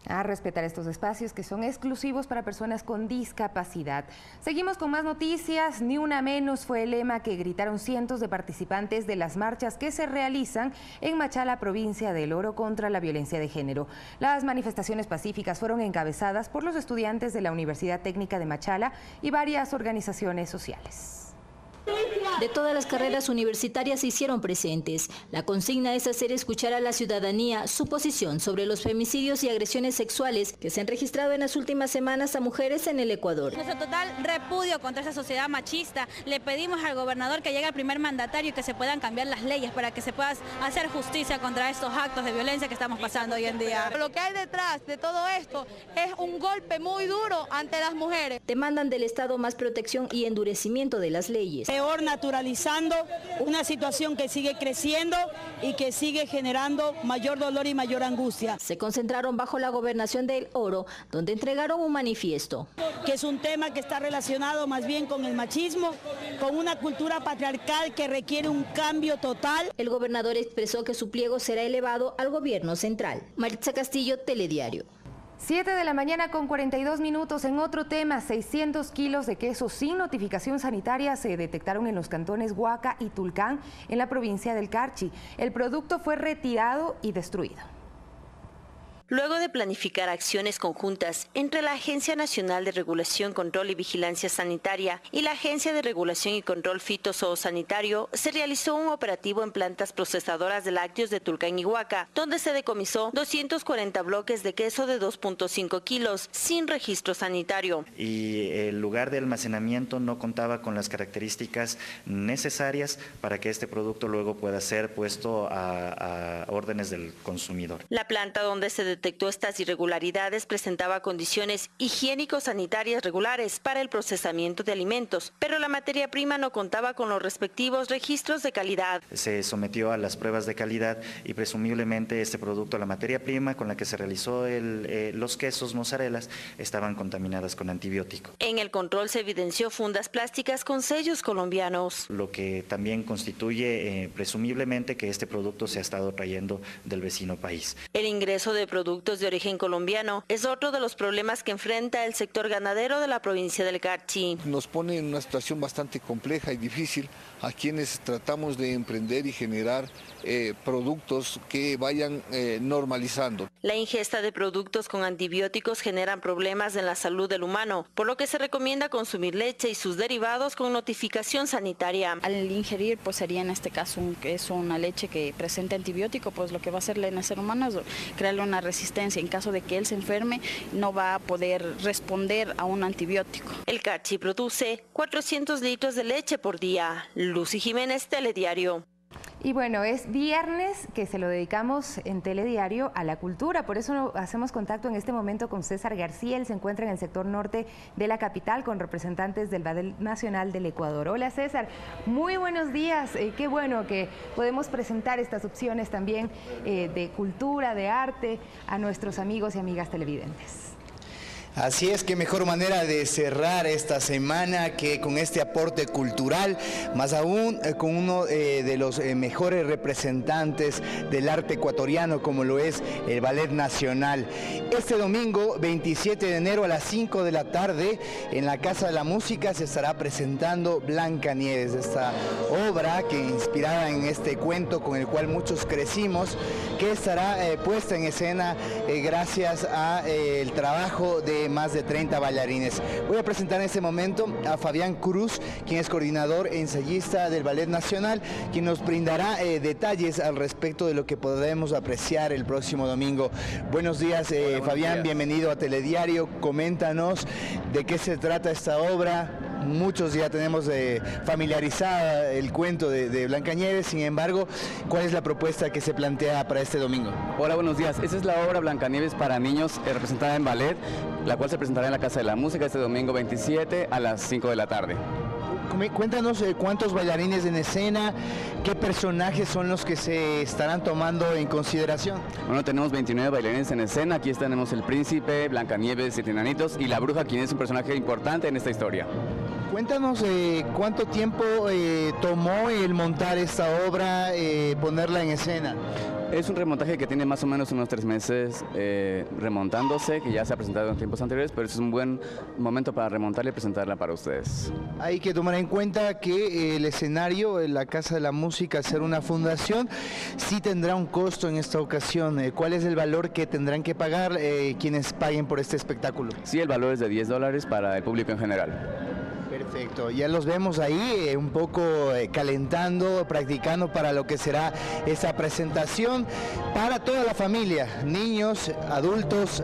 A respetar estos espacios que son exclusivos para personas con discapacidad. Seguimos con más noticias. Ni una menos fue el lema que gritaron cientos de participantes de las marchas que se realizan en Machala, provincia del Oro, contra la violencia de género. Las manifestaciones pacíficas fueron encabezadas por los estudiantes de la Universidad Técnica de Machala y varias organizaciones sociales. De todas las carreras universitarias se hicieron presentes. La consigna es hacer escuchar a la ciudadanía su posición sobre los femicidios y agresiones sexuales que se han registrado en las últimas semanas a mujeres en el Ecuador. Nuestro total repudio contra esa sociedad machista. Le pedimos al gobernador que llegue al primer mandatario y que se puedan cambiar las leyes para que se pueda hacer justicia contra estos actos de violencia que estamos pasando hoy en día. Lo que hay detrás de todo esto es un golpe muy duro ante las mujeres. Demandan del Estado más protección y endurecimiento de las leyes. Peor naturalizando una situación que sigue creciendo y que sigue generando mayor dolor y mayor angustia. Se concentraron bajo la gobernación del Oro, donde entregaron un manifiesto. Que es un tema que está relacionado más bien con el machismo, con una cultura patriarcal que requiere un cambio total. El gobernador expresó que su pliego será elevado al gobierno central. Maritza Castillo, Telediario. 7 de la mañana con 42 minutos. En otro tema, 600 kilos de queso sin notificación sanitaria se detectaron en los cantones Huaca y Tulcán, en la provincia del Carchi. El producto fue retirado y destruido. Luego de planificar acciones conjuntas entre la Agencia Nacional de Regulación, Control y Vigilancia Sanitaria y la Agencia de Regulación y Control Fitosanitario, se realizó un operativo en plantas procesadoras de lácteos de Tulcán y Huaca, donde se decomisó 240 bloques de queso de 2.5 kilos sin registro sanitario. Y el lugar de almacenamiento no contaba con las características necesarias para que este producto luego pueda ser puesto a órdenes del consumidor. La planta donde se detectó estas irregularidades presentaba condiciones higiénico-sanitarias regulares para el procesamiento de alimentos, pero la materia prima no contaba con los respectivos registros de calidad. Se sometió a las pruebas de calidad y presumiblemente este producto, la materia prima con la que se realizó los quesos mozzarellas, estaban contaminadas con antibiótico. En el control se evidenció fundas plásticas con sellos colombianos. Lo que también constituye presumiblemente que este producto se ha estado trayendo del vecino país. El ingreso de productos de origen colombiano es otro de los problemas que enfrenta el sector ganadero de la provincia del Carchi. Nos pone en una situación bastante compleja y difícil a quienes tratamos de emprender y generar productos que vayan normalizando. La ingesta de productos con antibióticos generan problemas en la salud del humano, por lo que se recomienda consumir leche y sus derivados con notificación sanitaria. Al ingerir, pues sería en este caso una leche que presente antibiótico, pues lo que va a hacerle en el ser humano es crearle una resistencia. En caso de que él se enferme, no va a poder responder a un antibiótico. El Carchi produce 400 litros de leche por día. Lucy Jiménez, Telediario. Y bueno, es viernes que se lo dedicamos en Telediario a la cultura, por eso hacemos contacto en este momento con César García. Él se encuentra en el sector norte de la capital con representantes del Ballet Nacional del Ecuador. Hola César, muy buenos días. Qué bueno que podemos presentar estas opciones también de cultura, de arte a nuestros amigos y amigas televidentes. Así es, qué mejor manera de cerrar esta semana que con este aporte cultural, más aún con uno de los mejores representantes del arte ecuatoriano como lo es el Ballet Nacional. Este domingo 27 de enero a las 5 de la tarde en la Casa de la Música se estará presentando Blancanieves, esta obra que inspirada en este cuento con el cual muchos crecimos, que estará puesta en escena gracias a el trabajo de más de 30 bailarines. Voy a presentar en este momento a Fabián Cruz, quien es coordinador e ensayista del Ballet Nacional, quien nos brindará detalles al respecto de lo que podremos apreciar el próximo domingo. Buenos días, Fabián, bienvenido a Telediario. Coméntanos de qué se trata esta obra. Muchos ya tenemos familiarizada el cuento de Blancanieves, sin embargo, ¿cuál es la propuesta que se plantea para este domingo? Hola, buenos días. Esta es la obra Blancanieves para niños representada en ballet, la cual se presentará en la Casa de la Música este domingo 27 a las 5 de la tarde. Cuéntanos cuántos bailarines en escena, qué personajes son los que se estarán tomando en consideración. Bueno, tenemos 29 bailarines en escena, aquí tenemos el príncipe, Blancanieves, 7 enanitos y la bruja, quien es un personaje importante en esta historia. Cuéntanos cuánto tiempo tomó el montar esta obra, ponerla en escena. Es un remontaje que tiene más o menos unos 3 meses remontándose, que ya se ha presentado en tiempos anteriores, pero es un buen momento para remontarla y presentarla para ustedes. Hay que tomar en cuenta que el escenario, la Casa de la Música, al ser una fundación, sí tendrá un costo en esta ocasión. ¿Cuál es el valor que tendrán que pagar quienes paguen por este espectáculo? Sí, el valor es de $10 para el público en general. Perfecto, ya los vemos ahí un poco calentando, practicando para lo que será esta presentación para toda la familia, niños, adultos,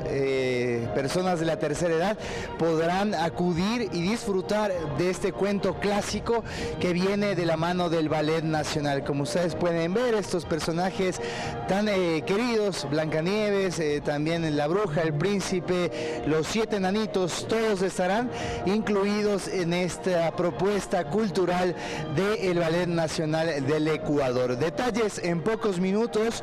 personas de la tercera edad podrán acudir y disfrutar de este cuento clásico que viene de la mano del Ballet Nacional. Como ustedes pueden ver, estos personajes tan queridos, Blancanieves, también la bruja, el príncipe, los 7 enanitos, todos estarán incluidos en esta propuesta cultural del Ballet Nacional del Ecuador. Detalles en pocos minutos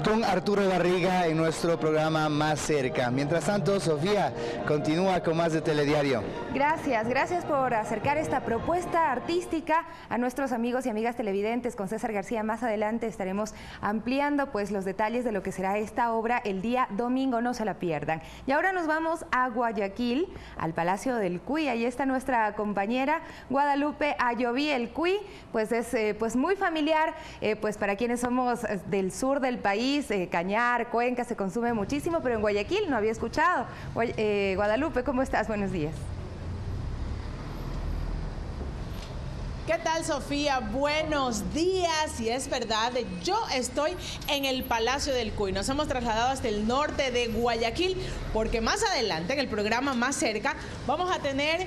con Arturo Arturo Barriga en nuestro programa Más Cerca. Mientras tanto, Sofía continúa con más de Telediario. Gracias por acercar esta propuesta artística a nuestros amigos y amigas televidentes. Con César García más adelante estaremos ampliando pues los detalles de lo que será esta obra el día domingo, no se la pierdan. Y ahora nos vamos a Guayaquil, al Palacio del Cuy. Ahí está nuestra compañera Guadalupe Ayoví. El Cuy pues es pues muy familiar pues para quienes somos del sur del país. Cañar, Cuenca se consume muchísimo, pero en Guayaquil no había escuchado. Guadalupe, ¿cómo estás? Buenos días. ¿Qué tal, Sofía? Buenos días. Y es verdad, yo estoy en el Palacio del Cuy. Nos hemos trasladado hasta el norte de Guayaquil porque más adelante en el programa Más Cerca vamos a tener...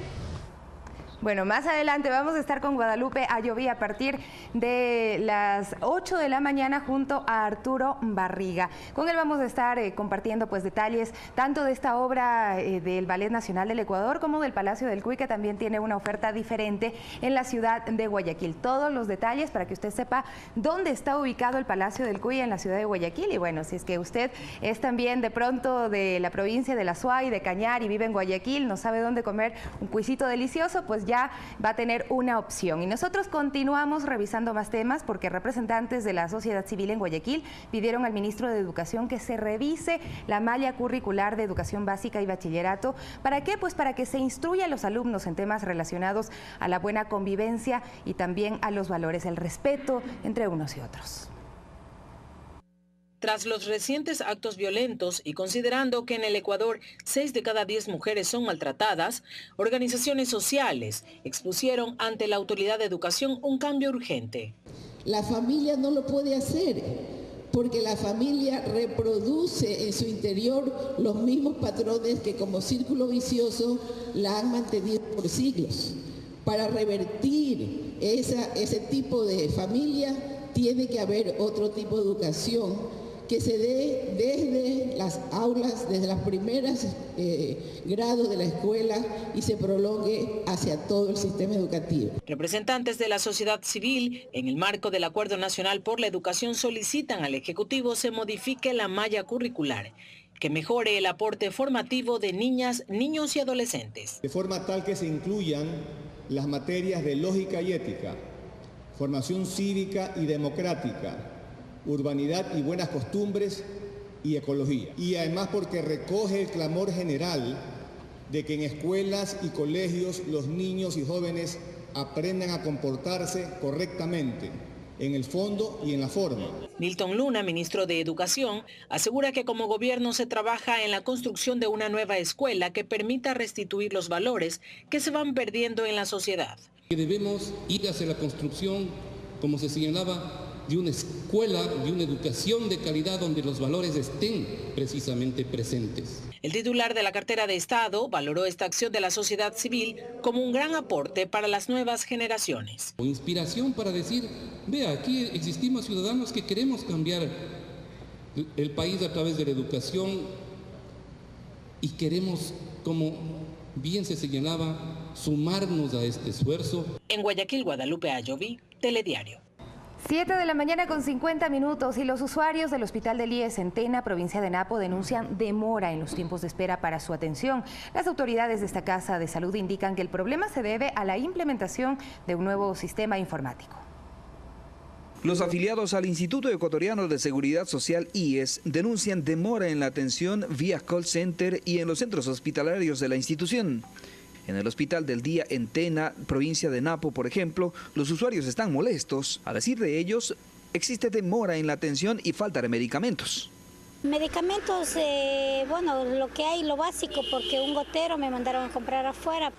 Bueno, más adelante vamos a estar con Guadalupe Ayoví a partir de las 8 de la mañana junto a Arturo Barriga. Con él vamos a estar compartiendo pues detalles tanto de esta obra del Ballet Nacional del Ecuador como del Palacio del Cuy, que también tiene una oferta diferente en la ciudad de Guayaquil. Todos los detalles para que usted sepa dónde está ubicado el Palacio del Cuy en la ciudad de Guayaquil. Y bueno, si es que usted es también de pronto de la provincia de La Suay, de Cañar y vive en Guayaquil, no sabe dónde comer un cuisito delicioso, pues ya va a tener una opción. Y nosotros continuamos revisando más temas porque representantes de la sociedad civil en Guayaquil pidieron al ministro de Educación que se revise la malla curricular de educación básica y bachillerato. ¿Para qué? Pues para que se instruya a los alumnos en temas relacionados a la buena convivencia y también a los valores, el respeto entre unos y otros. Tras los recientes actos violentos y considerando que en el Ecuador 6 de cada 10 mujeres son maltratadas, organizaciones sociales expusieron ante la Autoridad de Educación un cambio urgente. La familia no lo puede hacer porque la familia reproduce en su interior los mismos patrones que como círculo vicioso la han mantenido por siglos. Para revertir ese tipo de familia tiene que haber otro tipo de educación que se dé desde las aulas, desde los primeros grados de la escuela y se prolongue hacia todo el sistema educativo. Representantes de la sociedad civil, en el marco del Acuerdo Nacional por la Educación, solicitan al Ejecutivo se modifique la malla curricular, que mejore el aporte formativo de niñas, niños y adolescentes. De forma tal que se incluyan las materias de lógica y ética, formación cívica y democrática, urbanidad y buenas costumbres y ecología. Y además porque recoge el clamor general de que en escuelas y colegios los niños y jóvenes aprendan a comportarse correctamente, en el fondo y en la forma. Milton Luna, ministro de Educación, asegura que como gobierno se trabaja en la construcción de una nueva escuela que permita restituir los valores que se van perdiendo en la sociedad. Que debemos ir hacia la construcción, como se señalaba, de una escuela, de una educación de calidad donde los valores estén precisamente presentes. El titular de la cartera de Estado valoró esta acción de la sociedad civil como un gran aporte para las nuevas generaciones. Inspiración para decir, vea, aquí existimos ciudadanos que queremos cambiar el país a través de la educación y queremos, como bien se señalaba, sumarnos a este esfuerzo. En Guayaquil, Guadalupe Ayoví, Telediario. 7 de la mañana con 50 minutos y los usuarios del Hospital del IES en Tena, provincia de Napo, denuncian demora en los tiempos de espera para su atención. Las autoridades de esta casa de salud indican que el problema se debe a la implementación de un nuevo sistema informático. Los afiliados al Instituto Ecuatoriano de Seguridad Social IES denuncian demora en la atención vía call center y en los centros hospitalarios de la institución. En el Hospital del Día en Tena, provincia de Napo, por ejemplo, los usuarios están molestos. A decir de ellos, existe demora en la atención y falta de medicamentos. Medicamentos, bueno, lo que hay, lo básico, porque un gotero me mandaron a comprar afuera.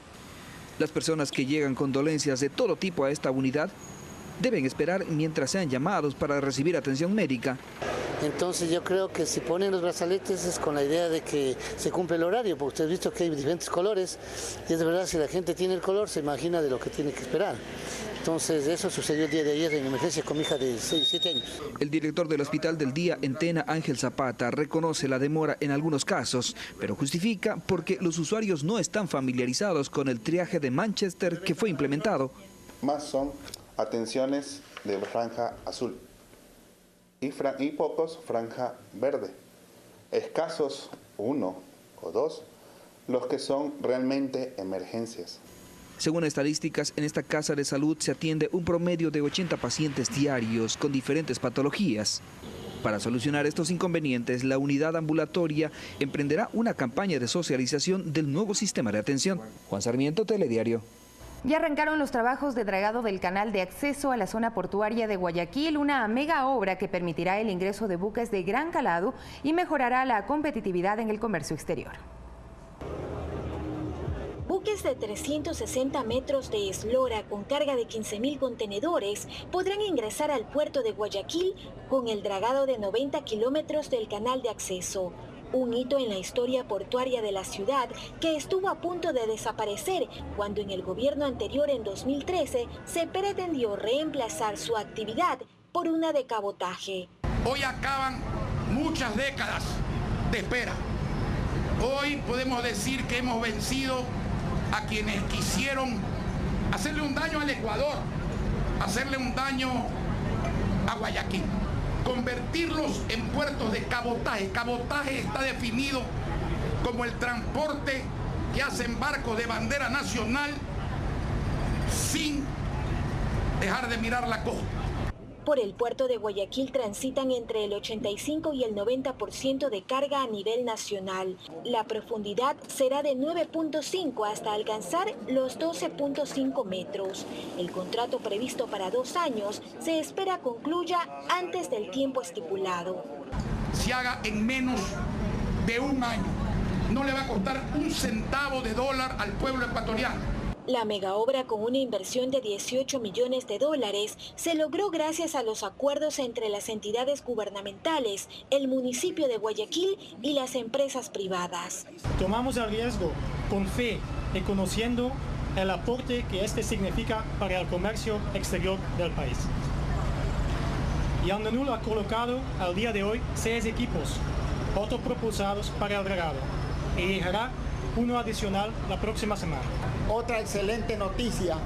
Las personas que llegan con dolencias de todo tipo a esta unidad deben esperar mientras sean llamados para recibir atención médica. Entonces yo creo que si ponen los brazaletes es con la idea de que se cumple el horario, porque usted ha visto que hay diferentes colores y es de verdad, si la gente tiene el color se imagina de lo que tiene que esperar. Entonces eso sucedió el día de ayer en emergencia con mi hija de 7 años. El director del Hospital del Día en Tena, Ángel Zapata, reconoce la demora en algunos casos, pero justifica porque los usuarios no están familiarizados con el triaje de Manchester que fue implementado. Más son atenciones de franja azul. y pocos franja verde. Escasos 1 o 2 los que son realmente emergencias. Según estadísticas, en esta casa de salud se atiende un promedio de 80 pacientes diarios con diferentes patologías. Para solucionar estos inconvenientes, la unidad ambulatoria emprenderá una campaña de socialización del nuevo sistema de atención. Juan Sarmiento, Telediario. Ya arrancaron los trabajos de dragado del canal de acceso a la zona portuaria de Guayaquil, una mega obra que permitirá el ingreso de buques de gran calado y mejorará la competitividad en el comercio exterior. Buques de 360 metros de eslora con carga de 15.000 contenedores podrán ingresar al puerto de Guayaquil con el dragado de 90 kilómetros del canal de acceso. Un hito en la historia portuaria de la ciudad que estuvo a punto de desaparecer cuando en el gobierno anterior en 2013 se pretendió reemplazar su actividad por una de cabotaje. Hoy acaban muchas décadas de espera. Hoy podemos decir que hemos vencido a quienes quisieron hacerle un daño al Ecuador, hacerle un daño a Guayaquil, convertirlos en puertos de cabotaje. Cabotaje está definido como el transporte que hacen barcos de bandera nacional sin dejar de mirar la costa. Por el puerto de Guayaquil transitan entre el 85 y el 90% de carga a nivel nacional. La profundidad será de 9.5 hasta alcanzar los 12.5 metros. El contrato previsto para 2 años se espera concluya antes del tiempo estipulado. Se haga en menos de un año. No le va a costar un centavo de dólar al pueblo ecuatoriano. La megaobra, con una inversión de $18 millones, se logró gracias a los acuerdos entre las entidades gubernamentales, el municipio de Guayaquil y las empresas privadas. Tomamos el riesgo con fe y conociendo el aporte que este significa para el comercio exterior del país. Y ANDANUL ha colocado al día de hoy 6 equipos autopropulsados para el dragado y llegará uno adicional la próxima semana. Otra excelente noticia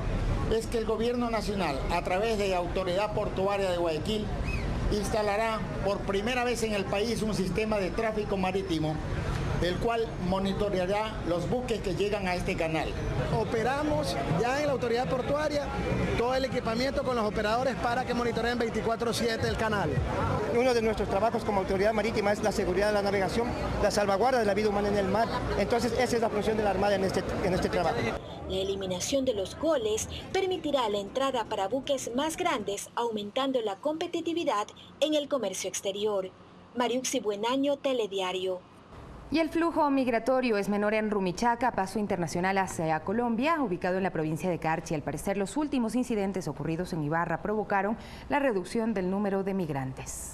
es que el Gobierno Nacional, a través de la Autoridad Portuaria de Guayaquil, instalará por primera vez en el país un sistema de tráfico marítimo, el cual monitoreará los buques que llegan a este canal. Operamos ya en la Autoridad Portuaria todo el equipamiento con los operadores para que monitoreen 24/7 el canal. Uno de nuestros trabajos como Autoridad Marítima es la seguridad de la navegación, la salvaguarda de la vida humana en el mar. Entonces esa es la función de la Armada en este trabajo. La eliminación de los goles permitirá la entrada para buques más grandes, aumentando la competitividad en el comercio exterior. Mariuxi Buenaño, Telediario. Y el flujo migratorio es menor en Rumichaca, paso internacional hacia Colombia, ubicado en la provincia de Carchi. Al parecer, los últimos incidentes ocurridos en Ibarra provocaron la reducción del número de migrantes.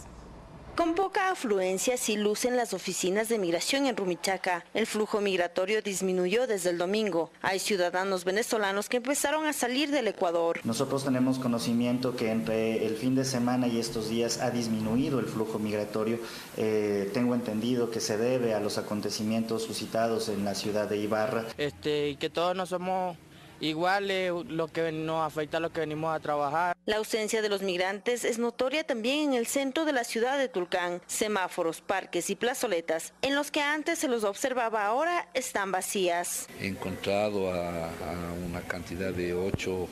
Con poca afluencia sí lucen las oficinas de migración en Rumichaca. El flujo migratorio disminuyó desde el domingo. Hay ciudadanos venezolanos que empezaron a salir del Ecuador. Nosotros tenemos conocimiento que entre el fin de semana y estos días ha disminuido el flujo migratorio. Tengo entendido que se debe a los acontecimientos suscitados en la ciudad de Ibarra. Que todos no somos iguales, lo que nos afecta a los que venimos a trabajar. La ausencia de los migrantes es notoria también en el centro de la ciudad de Tulcán. Semáforos, parques y plazoletas, en los que antes se los observaba, ahora están vacías. He encontrado a una cantidad de 8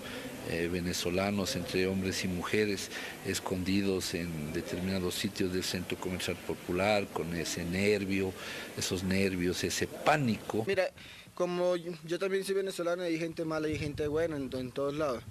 venezolanos, entre hombres y mujeres, escondidos en determinados sitios del Centro Comercial Popular, con ese nervio, esos nervios, ese pánico. Mira, como yo también soy venezolano, hay gente mala y gente buena en todos lados,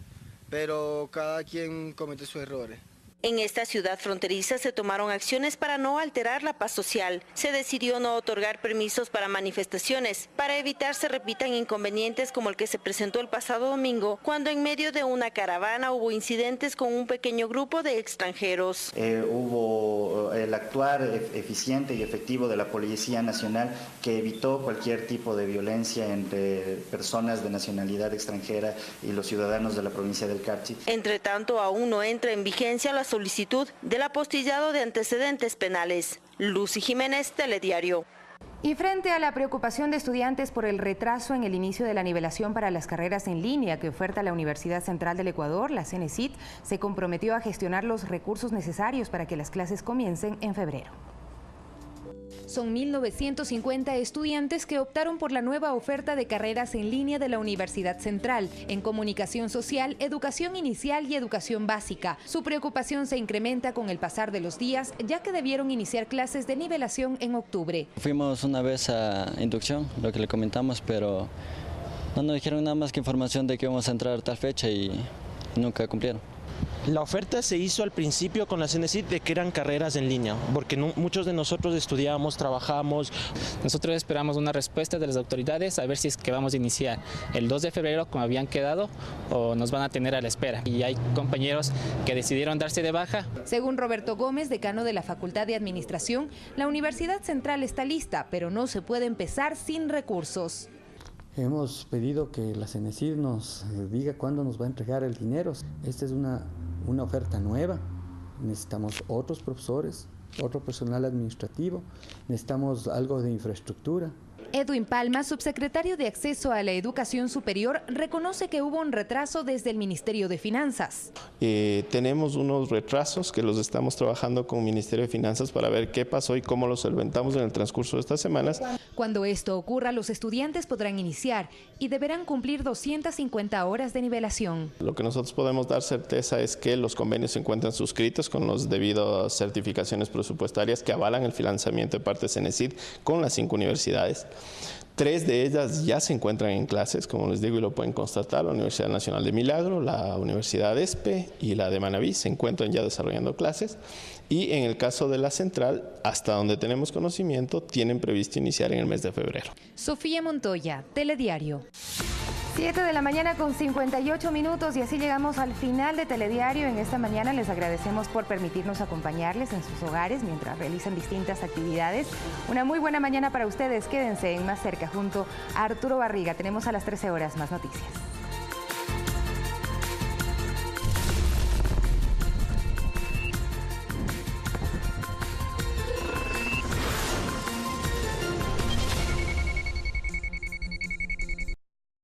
pero cada quien comete sus errores. En esta ciudad fronteriza se tomaron acciones para no alterar la paz social. Se decidió no otorgar permisos para manifestaciones, para evitar se repitan inconvenientes como el que se presentó el pasado domingo, cuando en medio de una caravana hubo incidentes con un pequeño grupo de extranjeros. Hubo el actuar eficiente y efectivo de la Policía Nacional, que evitó cualquier tipo de violencia entre personas de nacionalidad extranjera y los ciudadanos de la provincia del Carchi. Entre tanto, aún no entra en vigencia la solicitud del apostillado de antecedentes penales. Lucy Jiménez, Telediario. Y frente a la preocupación de estudiantes por el retraso en el inicio de la nivelación para las carreras en línea que oferta la Universidad Central del Ecuador, la CENESID se comprometió a gestionar los recursos necesarios para que las clases comiencen en febrero. Son 1.950 estudiantes que optaron por la nueva oferta de carreras en línea de la Universidad Central, en comunicación social, educación inicial y educación básica. Su preocupación se incrementa con el pasar de los días, ya que debieron iniciar clases de nivelación en octubre. Fuimos una vez a inducción, lo que le comentamos, pero no nos dijeron nada más que información de que íbamos a entrar a tal fecha y nunca cumplieron. La oferta se hizo al principio con la CENESID de que eran carreras en línea, porque muchos de nosotros estudiábamos, trabajamos. Nosotros esperamos una respuesta de las autoridades a ver si es que vamos a iniciar el 2 de febrero como habían quedado o nos van a tener a la espera. Y hay compañeros que decidieron darse de baja. Según Roberto Gómez, decano de la Facultad de Administración, la Universidad Central está lista, pero no se puede empezar sin recursos. Hemos pedido que la CENESID nos diga cuándo nos va a entregar el dinero. Esta es una oferta nueva. Necesitamos otros profesores, otro personal administrativo, necesitamos algo de infraestructura. Edwin Palma, subsecretario de Acceso a la Educación Superior, reconoce que hubo un retraso desde el Ministerio de Finanzas. Tenemos unos retrasos que los estamos trabajando con el Ministerio de Finanzas para ver qué pasó y cómo los solventamos en el transcurso de estas semanas. Cuando esto ocurra, los estudiantes podrán iniciar y deberán cumplir 250 horas de nivelación. Lo que nosotros podemos dar certeza es que los convenios se encuentran suscritos con las debidas certificaciones presupuestarias que avalan el financiamiento de parte de CENESID con las 5 universidades. 3 de ellas ya se encuentran en clases, como les digo, y lo pueden constatar. La Universidad Nacional de Milagro, la Universidad ESPE y la de Manabí se encuentran ya desarrollando clases. Y en el caso de la Central, hasta donde tenemos conocimiento, tienen previsto iniciar en el mes de febrero. Sofía Montoya, Telediario. 7 de la mañana con 58 minutos y así llegamos al final de Telediario. En esta mañana les agradecemos por permitirnos acompañarles en sus hogares mientras realizan distintas actividades. Una muy buena mañana para ustedes. Quédense en Más Cerca junto a Arturo Barriga. Tenemos a las 13 horas más noticias.